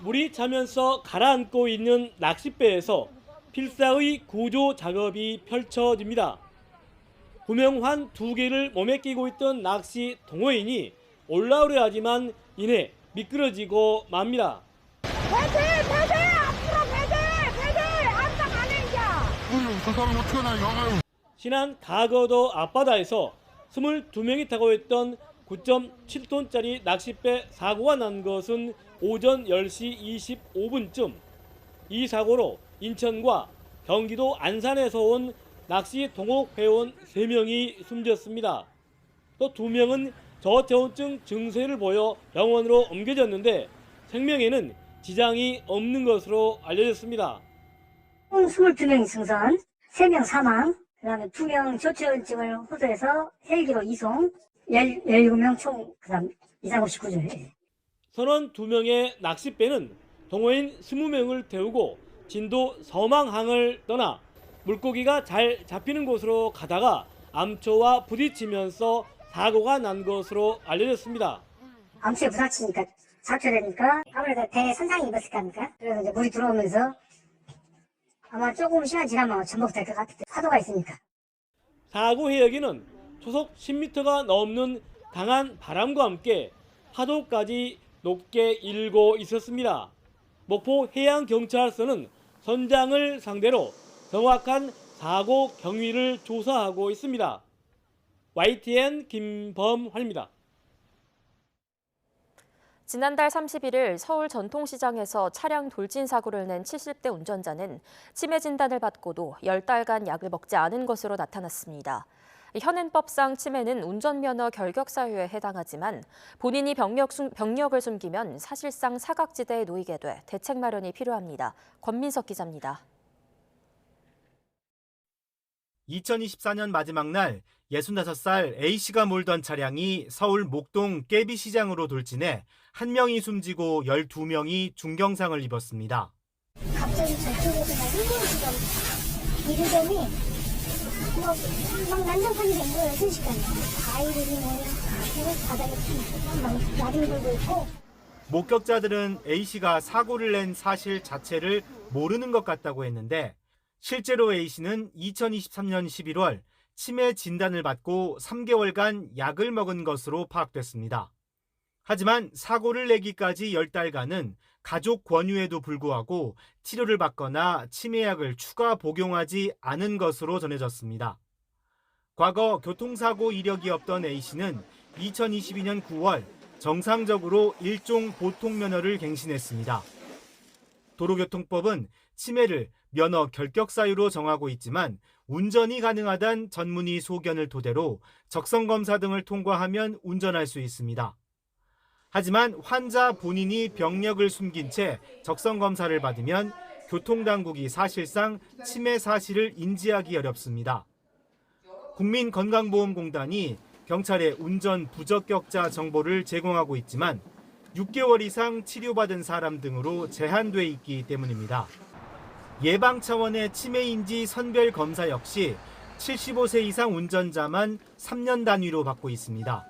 물이 차면서 가라앉고 있는 낚싯배에서 필사의 구조 작업이 펼쳐집니다. 구명환 2개를 몸에 끼고 있던 낚시 동호인이 올라오려 하지만 이내 미끄러지고 맙니다. 배들 앞으로 배들 앞장 안해 이제. 그 사람 어떻게 나요? 신안 가거도 앞바다에서 22명이 타고 있던 9.7톤짜리 낚싯배 사고가 난 것은 오전 10시 25분쯤. 이 사고로 인천과 경기도 안산에서 온 낚시 동호 회원 3명이 숨졌습니다. 또 2명은 저체온증 증세를 보여 병원으로 옮겨졌는데 생명에는 지장이 없는 것으로 알려졌습니다. 22명 승선, 3명 사망, 그다음에 2명 저체온증을 호소해서 헬기로 이송, 17명 총 그다음 이상 없이 구조해. 선원 2명의 낚싯배는 동호인 20명을 태우고 진도 서망항을 떠나 물고기가 잘 잡히는 곳으로 가다가 암초와 부딪히면서 사고가 난 것으로 알려졌습니다. 암초에 부딪히니까 잡혀되니까 아무래도 배에 손상이 입었을 거 아닙니까? 그래서 이제 물이 들어오면서 아마 조금 시간 지나면 전복될 것 같아요. 파도가 있으니까. 사고 해역에는 초속 10m가 넘는 강한 바람과 함께 파도까지 높게 일고 있었습니다. 목포 해양경찰서는 선장을 상대로 정확한 사고 경위를 조사하고 있습니다. YTN 김범환입니다. 지난달 31일 서울 전통시장에서 차량 돌진 사고를 낸 70대 운전자는 치매 진단을 받고도 10달간 약을 먹지 않은 것으로 나타났습니다. 현행법상 치매는 운전면허 결격 사유에 해당하지만 본인이 병력을 숨기면 사실상 사각지대에 놓이게 돼 대책 마련이 필요합니다. 권민석 기자입니다. 2024년 마지막 날 65살 A씨가 몰던 차량이 서울 목동 깨비시장으로 돌진해 1명이 숨지고 12명이 중경상을 입었습니다. 갑자기 저쪽에서 이르더니 막 난장판이 된 거예요, 순식간에. 아이들이 바닥에 막 나뒹굴고 있고. 목격자들은 A씨가 사고를 낸 사실 자체를 모르는 것 같다고 했는데 실제로 A씨는 2023년 11월 치매 진단을 받고 3개월간 약을 먹은 것으로 파악됐습니다. 하지만 사고를 내기까지 10달간은 가족 권유에도 불구하고 치료를 받거나 치매약을 추가 복용하지 않은 것으로 전해졌습니다. 과거 교통사고 이력이 없던 A씨는 2022년 9월 정상적으로 일종 보통면허를 갱신했습니다. 도로교통법은 치매를 면허 결격 사유로 정하고 있지만 운전이 가능하단 전문의 소견을 토대로 적성검사 등을 통과하면 운전할 수 있습니다. 하지만 환자 본인이 병력을 숨긴 채 적성검사를 받으면 교통당국이 사실상 치매 사실을 인지하기 어렵습니다. 국민건강보험공단이 경찰에 운전 부적격자 정보를 제공하고 있지만 6개월 이상 치료받은 사람 등으로 제한돼 있기 때문입니다. 예방 차원의 치매인지 선별 검사 역시 75세 이상 운전자만 3년 단위로 받고 있습니다.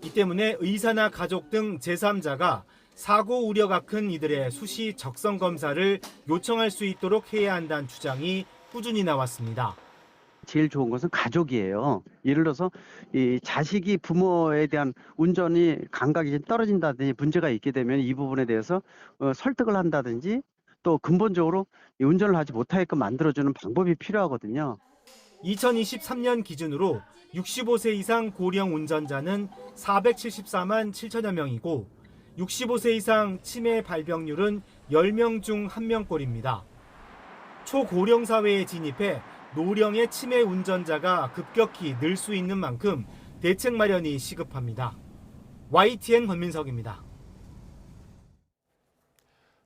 이 때문에 의사나 가족 등 제3자가 사고 우려가 큰 이들의 수시 적성 검사를 요청할 수 있도록 해야 한다는 주장이 꾸준히 나왔습니다. 제일 좋은 것은 가족이에요. 예를 들어서 이 자식이 부모에 대한 운전이 감각이 떨어진다든지 문제가 있게 되면 이 부분에 대해서 설득을 한다든지 또 근본적으로 운전을 하지 못하게끔 만들어주는 방법이 필요하거든요. 2023년 기준으로 65세 이상 고령 운전자는 474만 7천여 명이고 65세 이상 치매 발병률은 10명 중 1명꼴입니다. 초고령 사회에 진입해 노령의 치매 운전자가 급격히 늘 수 있는 만큼 대책 마련이 시급합니다. YTN 권민석입니다.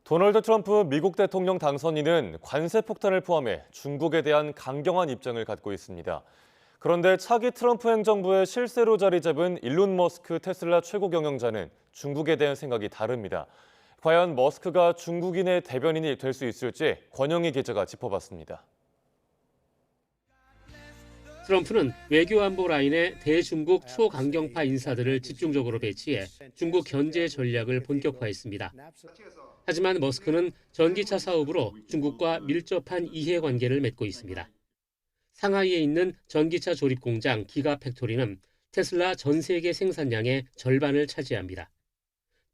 도널드 트럼프 미국 대통령 당선인은 관세 폭탄을 포함해 중국에 대한 강경한 입장을 갖고 있습니다. 그런데 차기 트럼프 행정부의 실세로 자리 잡은 일론 머스크 테슬라 최고 경영자는 중국에 대한 생각이 다릅니다. 과연 머스크가 중국인의 대변인이 될 수 있을지 권영희 기자가 짚어봤습니다. 트럼프는 외교안보 라인에 대중국 초강경파 인사들을 집중적으로 배치해 중국 견제 전략을 본격화했습니다. 하지만 머스크는 전기차 사업으로 중국과 밀접한 이해관계를 맺고 있습니다. 상하이에 있는 전기차 조립 공장 기가팩토리는 테슬라 전 세계 생산량의 절반을 차지합니다.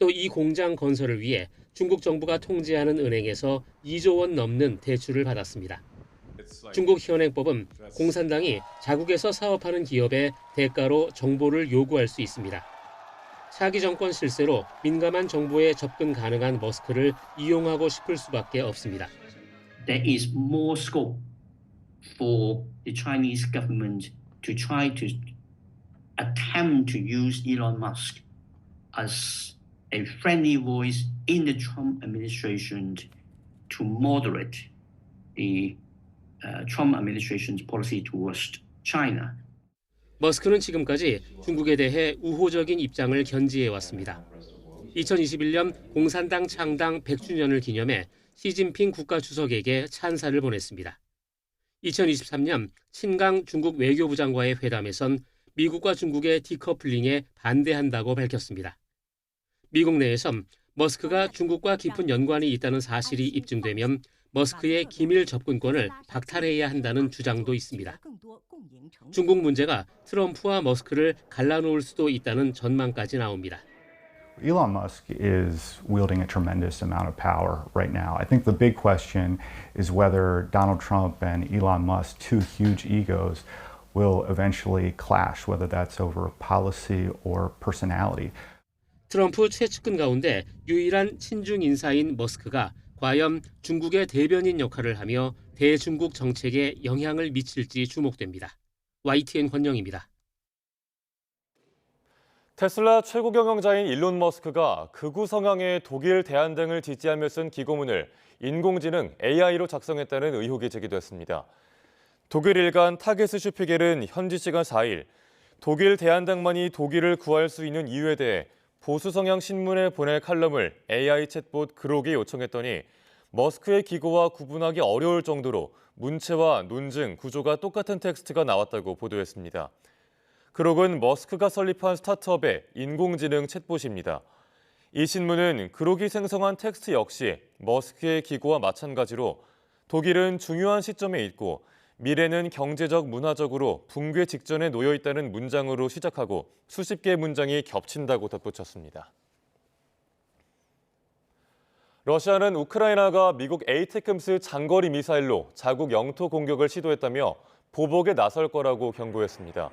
또 이 공장 건설을 위해 중국 정부가 통제하는 은행에서 2조 원 넘는 대출을 받았습니다. 중국 현행법은 공산당이 자국에서 사업하는 기업에 대가로 정보를 요구할 수 있습니다. 차기 정권 실세로 민감한 정보에 접근 가능한 머스크를 이용하고 싶을 수밖에 없습니다. There is more scope for the Chinese government to try to attempt to use Elon Musk as a friendly voice in the Trump administration to moderate the Trump administration's policy towards China. 머스크는 지금까지 중국에 대해 우호적인 입장을 견지해왔습니다. 2021년 공산당 창당 100주년을 기념해 시진핑 국가주석에게 찬사를 보냈습니다. 2023년 친강 중국 외교부장과의 회담에선 미국과 중국의 디커플링에 반대한다고 밝혔습니다. 미국 내에선 머스크가 중국과 깊은 연관이 있다는 사실이 입증되면 머스크의 기밀 접근권을 박탈해야 한다는 주장도 있습니다. 중국 문제가 트럼프와 머스크를 갈라놓을 수도 있다는 전망까지 나옵니다. Elon Musk is wielding a tremendous amount of power right now. I think the big question is whether Donald Trump and Elon Musk, two huge egos, will eventually clash, whether that's over policy or personality. 트럼프 최측근 가운데 유일한 친중 인사인 머스크가 과연 중국의 대변인 역할을 하며 대중국 정책에 영향을 미칠지 주목됩니다. YTN 권영입니다. 테슬라 최고 경영자인 일론 머스크가 극우 성향의 독일 대한당을 지지하며 쓴 기고문을 인공지능 AI로 작성했다는 의혹이 제기됐습니다. 독일 일간 타게스 슈피겔은 현지 시간 4일 독일 대한당만이 독일을 구할 수 있는 이유에 대해 보수 성향 신문에 보낼 칼럼을 AI 챗봇 그록에 요청했더니 머스크의 기고와 구분하기 어려울 정도로 문체와 논증, 구조가 똑같은 텍스트가 나왔다고 보도했습니다. 그록은 머스크가 설립한 스타트업의 인공지능 챗봇입니다. 이 신문은 그록이 생성한 텍스트 역시 머스크의 기고와 마찬가지로 독일은 중요한 시점에 있고 미래는 경제적, 문화적으로 붕괴 직전에 놓여 있다는 문장으로 시작하고 수십 개의 문장이 겹친다고 덧붙였습니다. 러시아는 우크라이나가 미국 에이테크임스 장거리 미사일로 자국 영토 공격을 시도했다며 보복에 나설 거라고 경고했습니다.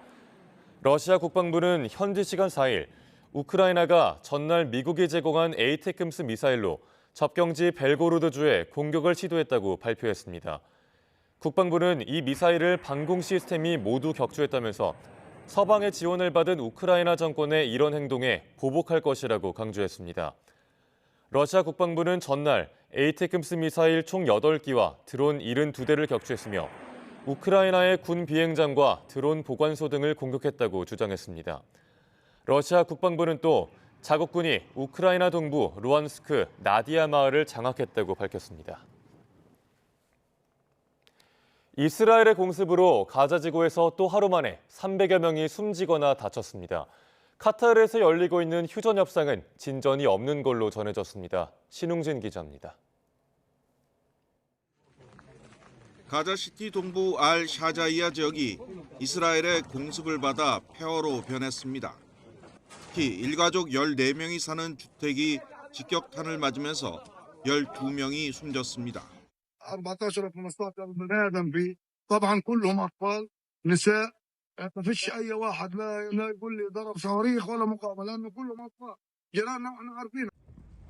러시아 국방부는 현지 시간 4일 우크라이나가 전날 미국이 제공한 에이테크임스 미사일로 접경지 벨고로드주에 공격을 시도했다고 발표했습니다. 국방부는 이 미사일을 방공 시스템이 모두 격추했다면서 서방의 지원을 받은 우크라이나 정권의 이런 행동에 보복할 것이라고 강조했습니다. 러시아 국방부는 전날 에이테크임스 미사일 총 8기와 드론 72대를 격추했으며 우크라이나의 군 비행장과 드론 보관소 등을 공격했다고 주장했습니다. 러시아 국방부는 또 자국군이 우크라이나 동부 루안스크 나디아 마을을 장악했다고 밝혔습니다. 이스라엘의 공습으로 가자 지구에서 또 하루 만에 300여 명이 숨지거나 다쳤습니다. 카타르에서 열리고 있는 휴전 협상은 진전이 없는 걸로 전해졌습니다. 신웅진 기자입니다. 가자시티 동부 알-샤자이아 지역이 이스라엘의 공습을 받아 폐허로 변했습니다. 특히 일가족 14명이 사는 주택이 직격탄을 맞으면서 12명이 숨졌습니다. 14 15 بني ادم فيه طبعا كلهم اطفال نساء ما فيش اي واحد لا يقول لي ضرب صواريخ ولا مقاومه لانه كلهم اطفال جيراننا واحنا عارفين.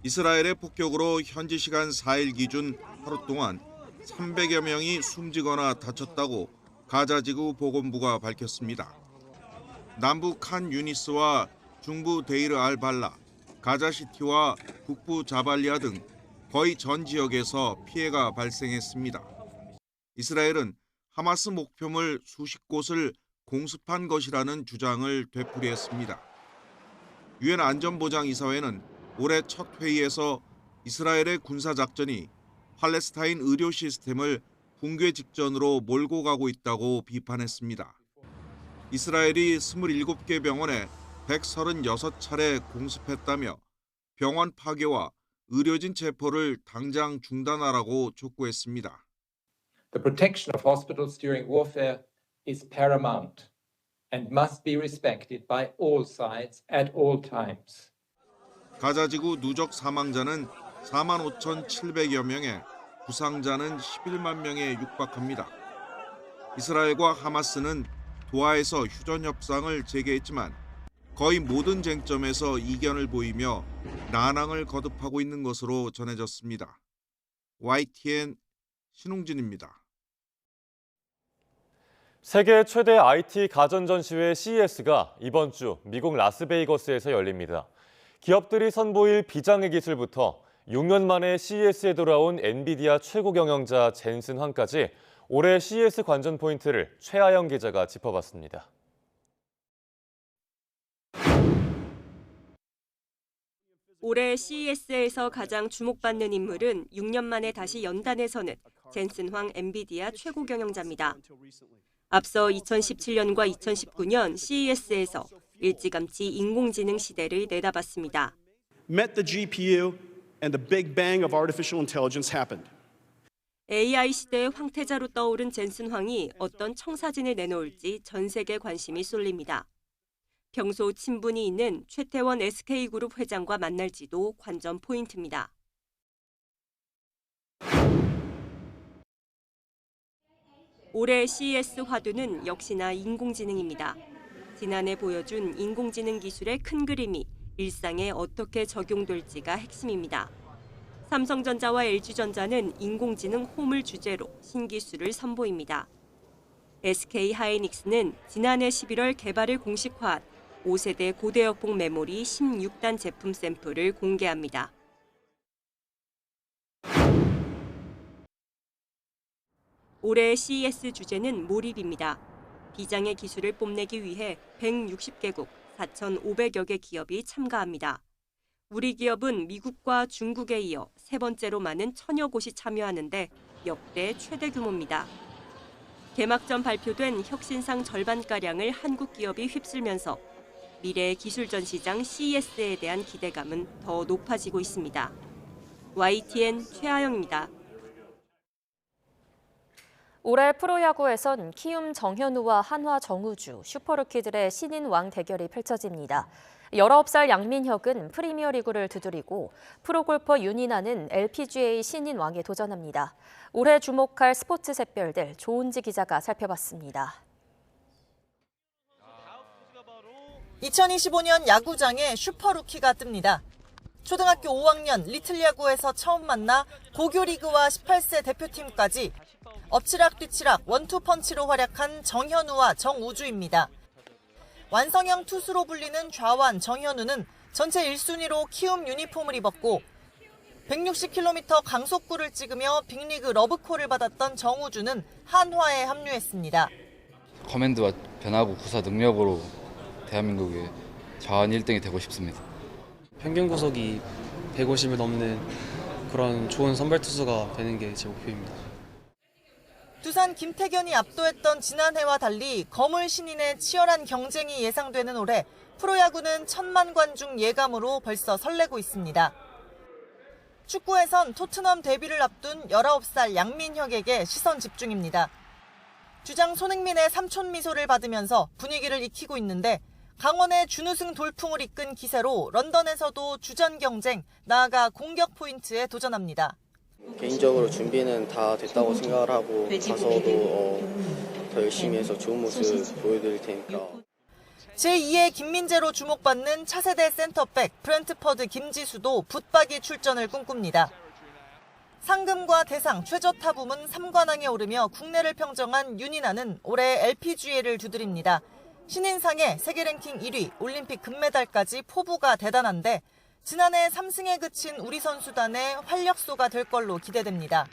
이스라엘의 폭격으로 현지 시간 4일 기준 하루 동안 300여 명이 숨지거나 다쳤다고 가자지구 보건부가 밝혔습니다. 남부 칸 유니스와 중부 데이르 알 발라, 가자시티와 북부 자발리아 등 거의 전 지역에서 피해가 발생했습니다. 이스라엘은 하마스 목표물 수십 곳을 공습한 것이라는 주장을 되풀이했습니다. 유엔 안전보장이사회는 올해 첫 회의에서 이스라엘의 군사작전이 팔레스타인 의료 시스템을 붕괴 직전으로 몰고 가고 있다고 비판했습니다. 이스라엘이 27개 병원에 136차례 공습했다며 병원 파괴와 의료진 체포를 당장 중단하라고 촉구했습니다. The protection of hospitals during warfare is paramount and must be respected by all sides at all times. 가자지구 누적 사망자는 45,700여 명에 부상자는 11만 명에 육박합니다. 이스라엘과 하마스는 도하에서 휴전 협상을 재개했지만 거의 모든 쟁점에서 이견을 보이며 난항을 거듭하고 있는 것으로 전해졌습니다. YTN 신웅진입니다. 세계 최대 IT 가전 전시회 CES가 이번 주 미국 라스베이거스에서 열립니다. 기업들이 선보일 비장의 기술부터 6년 만에 CES에 돌아온 엔비디아 최고 경영자 젠슨 황까지 올해 CES 관전 포인트를 최하영 기자가 짚어봤습니다. 올해 CES에서 가장 주목받는 인물은 6년 만에 다시 연단에 서는 젠슨 황 엔비디아 최고 경영자입니다. 앞서 2017년과 2019년 CES에서 일찌감치 인공지능 시대를 내다봤습니다. Met the GPU and the big bang of artificial intelligence happened. AI 시대의 황태자로 떠오른 젠슨 황이 어떤 청사진을 내놓을지 전 세계 관심이 쏠립니다. 평소 친분이 있는 최태원 SK그룹 회장과 만날지도 관전 포인트입니다. 올해 CES 화두는 역시나 인공지능입니다. 지난해 보여준 인공지능 기술의 큰 그림이 일상에 어떻게 적용될지가 핵심입니다. 삼성전자와 LG전자는 인공지능 홈을 주제로 신기술을 선보입니다. SK 하이닉스는 지난해 11월 개발을 공식화한 5세대 고대역폭 메모리 16단 제품 샘플을 공개합니다. 올해 CES 주제는 몰입입니다. 비장의 기술을 뽐내기 위해 160개국 4,500여 개 기업이 참가합니다. 우리 기업은 미국과 중국에 이어 세 번째로 많은 1,000여 곳이 참여하는데 역대 최대 규모입니다. 개막 전 발표된 혁신상 절반가량을 한국 기업이 휩쓸면서 미래의 기술전 시장 CES에 대한 기대감은 더 높아지고 있습니다. YTN 최하영입니다. 올해 프로야구에선 키움 정현우와 한화 정우주, 슈퍼루키들의 신인 왕 대결이 펼쳐집니다. 19살 양민혁은 프리미어리그를 두드리고 프로골퍼 윤이나는 LPGA 신인 왕에 도전합니다. 올해 주목할 스포츠 샛별들 조은지 기자가 살펴봤습니다. 2025년 야구장에 슈퍼루키가 뜹니다. 초등학교 5학년 리틀 야구에서 처음 만나 고교리그와 18세 대표팀까지 엎치락 뒤치락 원투펀치로 활약한 정현우와 정우주입니다. 완성형 투수로 불리는 좌완 정현우는 전체 1순위로 키움 유니폼을 입었고 160km 강속구를 찍으며 빅리그 러브콜을 받았던 정우주는 한화에 합류했습니다. 커맨드와 변화구 구사 능력으로 대한민국의 좌완 1등이 되고 싶습니다. 평균 구속이 150을 넘는 그런 좋은 선발 투수가 되는 게 제 목표입니다. 두산 김태견이 압도했던 지난해와 달리 거물 신인의 치열한 경쟁이 예상되는 올해 프로야구는 1,000만 관중 예감으로 벌써 설레고 있습니다. 축구에선 토트넘 데뷔를 앞둔 19살 양민혁에게 시선 집중입니다. 주장 손흥민의 삼촌 미소를 받으면서 분위기를 익히고 있는데 강원의 준우승 돌풍을 이끈 기세로 런던에서도 주전 경쟁, 나아가 공격 포인트에 도전합니다. 개인적으로 준비는 다 됐다고 생각을 하고 가서도 더 열심히 해서 좋은 모습 보여드릴 테니까. 제2의 김민재로 주목받는 차세대 센터백 브렌트퍼드 김지수도 붙박이 출전을 꿈꿉니다. 상금과 대상, 최저타 부문 3관왕에 오르며 국내를 평정한 윤이나는 올해 LPGA를 두드립니다. 신인상에 세계 랭킹 1위, 올림픽 금메달까지 포부가 대단한데 지난해 3승에 그친 우리 선수단의 활력소가 될 걸로 기대됩니다.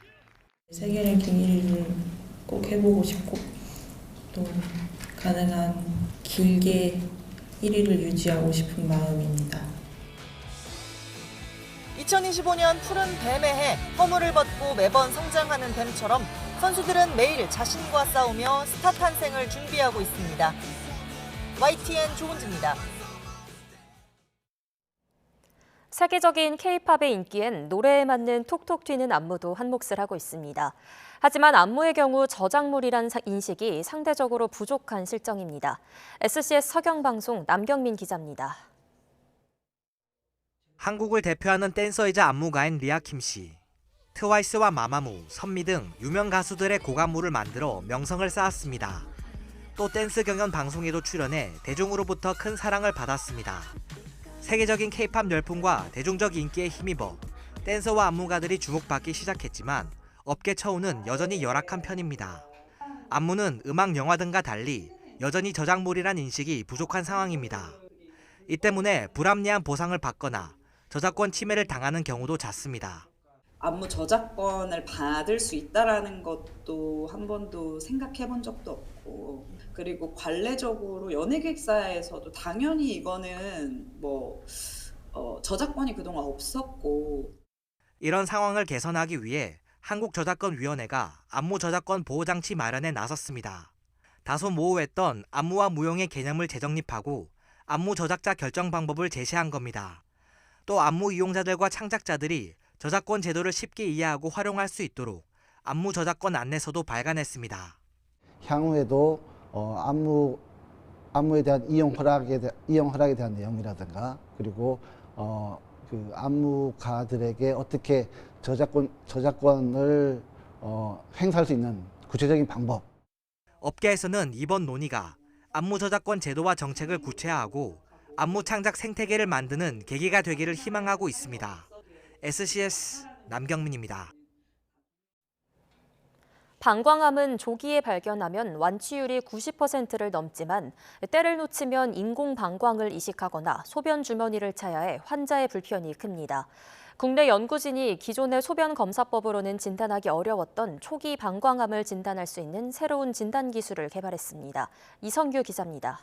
세계 랭킹 1위를 꼭 해보고 싶고 또 가능한 길게 1위를 유지하고 싶은 마음입니다. 2025년 푸른 뱀의 해, 허물을 벗고 매번 성장하는 뱀처럼 선수들은 매일 자신과 싸우며 스타 탄생을 준비하고 있습니다. YTN 조은지입니다. 세계적인 K-팝의 인기엔 노래에 맞는 톡톡 튀는 안무도 한몫을 하고 있습니다. 하지만 안무의 경우 저작물이란 인식이 상대적으로 부족한 실정입니다. SCS 서경방송 남경민 기자입니다. 한국을 대표하는 댄서이자 안무가인 리아킴 씨. 트와이스와 마마무, 선미 등 유명 가수들의 곡안무를 만들어 명성을 쌓았습니다. 또 댄스 경연 방송에도 출연해 대중으로부터 큰 사랑을 받았습니다. 세계적인 K-팝 열풍과 대중적 인기에 힘입어 댄서와 안무가들이 주목받기 시작했지만 업계 처우는 여전히 열악한 편입니다. 안무는 음악, 영화 등과 달리 여전히 저작물이란 인식이 부족한 상황입니다. 이 때문에 불합리한 보상을 받거나 저작권 침해를 당하는 경우도 잦습니다. 안무 저작권을 받을 수 있다라는 것도 한 번도 생각해 본 적도 없고, 그리고 관례적으로 연예기획사에서도 당연히 이거는 저작권이 그동안 없었고. 이런 상황을 개선하기 위해 한국저작권위원회가 안무 저작권 보호장치 마련에 나섰습니다. 다소 모호했던 안무와 무용의 개념을 재정립하고 안무 저작자 결정 방법을 제시한 겁니다. 또 안무 이용자들과 창작자들이 저작권 제도를 쉽게 이해하고 활용할 수 있도록 안무 저작권 안내서도 발간했습니다. 향후에도 안무에 대한 이용 허락에 대한 내용이라든가, 그리고 그 안무가들에게 어떻게 저작권을 행사할 수 있는 구체적인 방법. 업계에서는 이번 논의가 안무 저작권 제도와 정책을 구체화하고 안무 창작 생태계를 만드는 계기가 되기를 희망하고 있습니다. SCS 남경민입니다. 방광암은 조기에 발견하면 완치율이 90%를 넘지만 때를 놓치면 인공 방광을 이식하거나 소변 주머니를 차야 해 환자의 불편이 큽니다. 국내 연구진이 기존의 소변 검사법으로는 진단하기 어려웠던 초기 방광암을 진단할 수 있는 새로운 진단 기술을 개발했습니다. 이성규 기자입니다.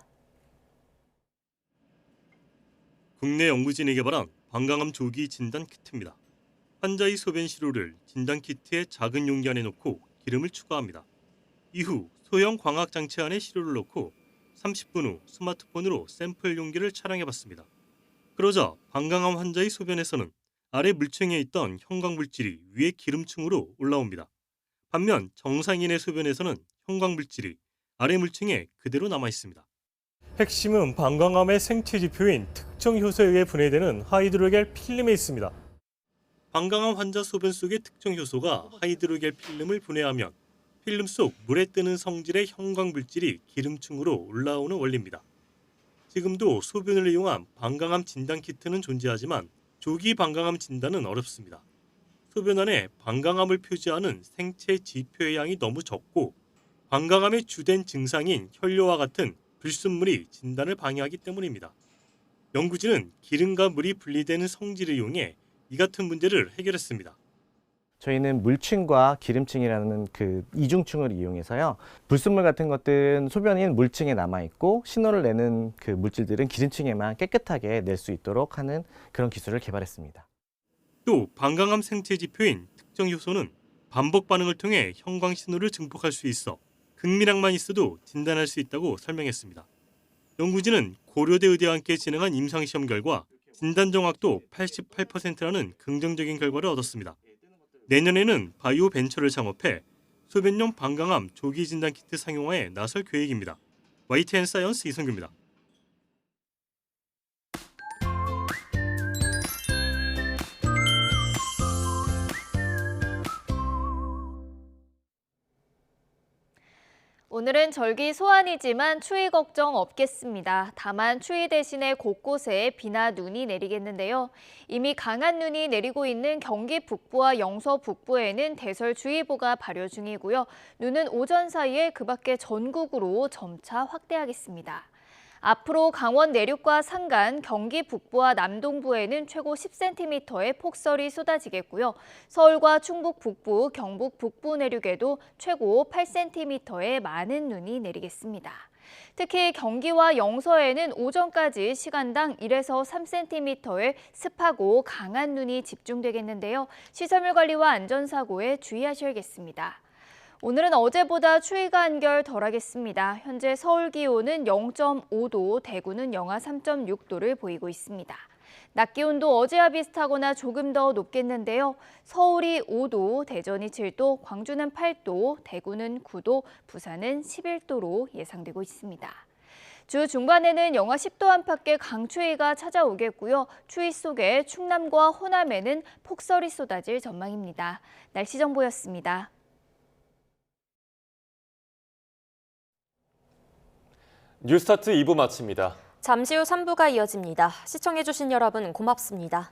국내 연구진이 개발한 방광암 조기 진단 키트입니다. 환자의 소변 시료를 진단 키트에 작은 용기 안에 넣고 기름을 추가합니다. 이후 소형 광학 장치 안에 시료를 넣고 30분 후 스마트폰으로 샘플 용기를 촬영해봤습니다. 그러자 방광암 환자의 소변에서는 아래 물층에 있던 형광물질이 위에 기름층으로 올라옵니다. 반면 정상인의 소변에서는 형광물질이 아래 물층에 그대로 남아 있습니다. 핵심은 방광암의 생체 지표인 특정 효소에 의해 분해되는 하이드로겔 필름에 있습니다. 방광암 환자 소변 속의 특정 효소가 하이드로겔 필름을 분해하면 필름 속 물에 뜨는 성질의 형광물질이 기름층으로 올라오는 원리입니다. 지금도 소변을 이용한 방광암 진단 키트는 존재하지만 조기 방광암 진단은 어렵습니다. 소변 안에 방광암을 표시하는 생체 지표의 양이 너무 적고 방광암의 주된 증상인 혈뇨와 같은 불순물이 진단을 방해하기 때문입니다. 연구진은 기름과 물이 분리되는 성질을 이용해 이 같은 문제를 해결했습니다. 저희는 물층과 기름층이라는 그 이중층을 이용해서요. 불순물 같은 것들은 소변인 물층에 남아있고 신호를 내는 그 물질들은 기름층에만 깨끗하게 낼 수 있도록 하는 그런 기술을 개발했습니다. 또 방광암 생체 지표인 특정 효소는 반복 반응을 통해 형광 신호를 증폭할 수 있어 극미량만 있어도 진단할 수 있다고 설명했습니다. 연구진은 고려대 의대와 함께 진행한 임상시험 결과 진단 정확도 88%라는 긍정적인 결과를 얻었습니다. 내년에는 바이오 벤처를 창업해 소변용 방광암 조기 진단 키트 상용화에 나설 계획입니다. YTN 사이언스 이성규입니다. 오늘은 절기 소환이지만 추위 걱정 없겠습니다. 다만 추위 대신에 곳곳에 비나 눈이 내리겠는데요. 이미 강한 눈이 내리고 있는 경기 북부와 영서 북부에는 대설주의보가 발효 중이고요. 눈은 오전 사이에 그 밖에 전국으로 점차 확대하겠습니다. 앞으로 강원 내륙과 산간, 경기 북부와 남동부에는 최고 10cm의 폭설이 쏟아지겠고요. 서울과 충북 북부, 경북 북부 내륙에도 최고 8cm의 많은 눈이 내리겠습니다. 특히 경기와 영서에는 오전까지 시간당 1에서 3cm의 습하고 강한 눈이 집중되겠는데요. 시설물 관리와 안전사고에 주의하셔야겠습니다. 오늘은 어제보다 추위가 한결 덜하겠습니다. 현재 서울 기온은 0.5도, 대구는 영하 3.6도를 보이고 있습니다. 낮 기온도 어제와 비슷하거나 조금 더 높겠는데요. 서울이 5도, 대전이 7도, 광주는 8도, 대구는 9도, 부산은 11도로 예상되고 있습니다. 주 중반에는 영하 10도 안팎의 강추위가 찾아오겠고요. 추위 속에 충남과 호남에는 폭설이 쏟아질 전망입니다. 날씨 정보였습니다. 뉴스타트 2부 마칩니다. 잠시 후 3부가 이어집니다. 시청해주신 여러분 고맙습니다.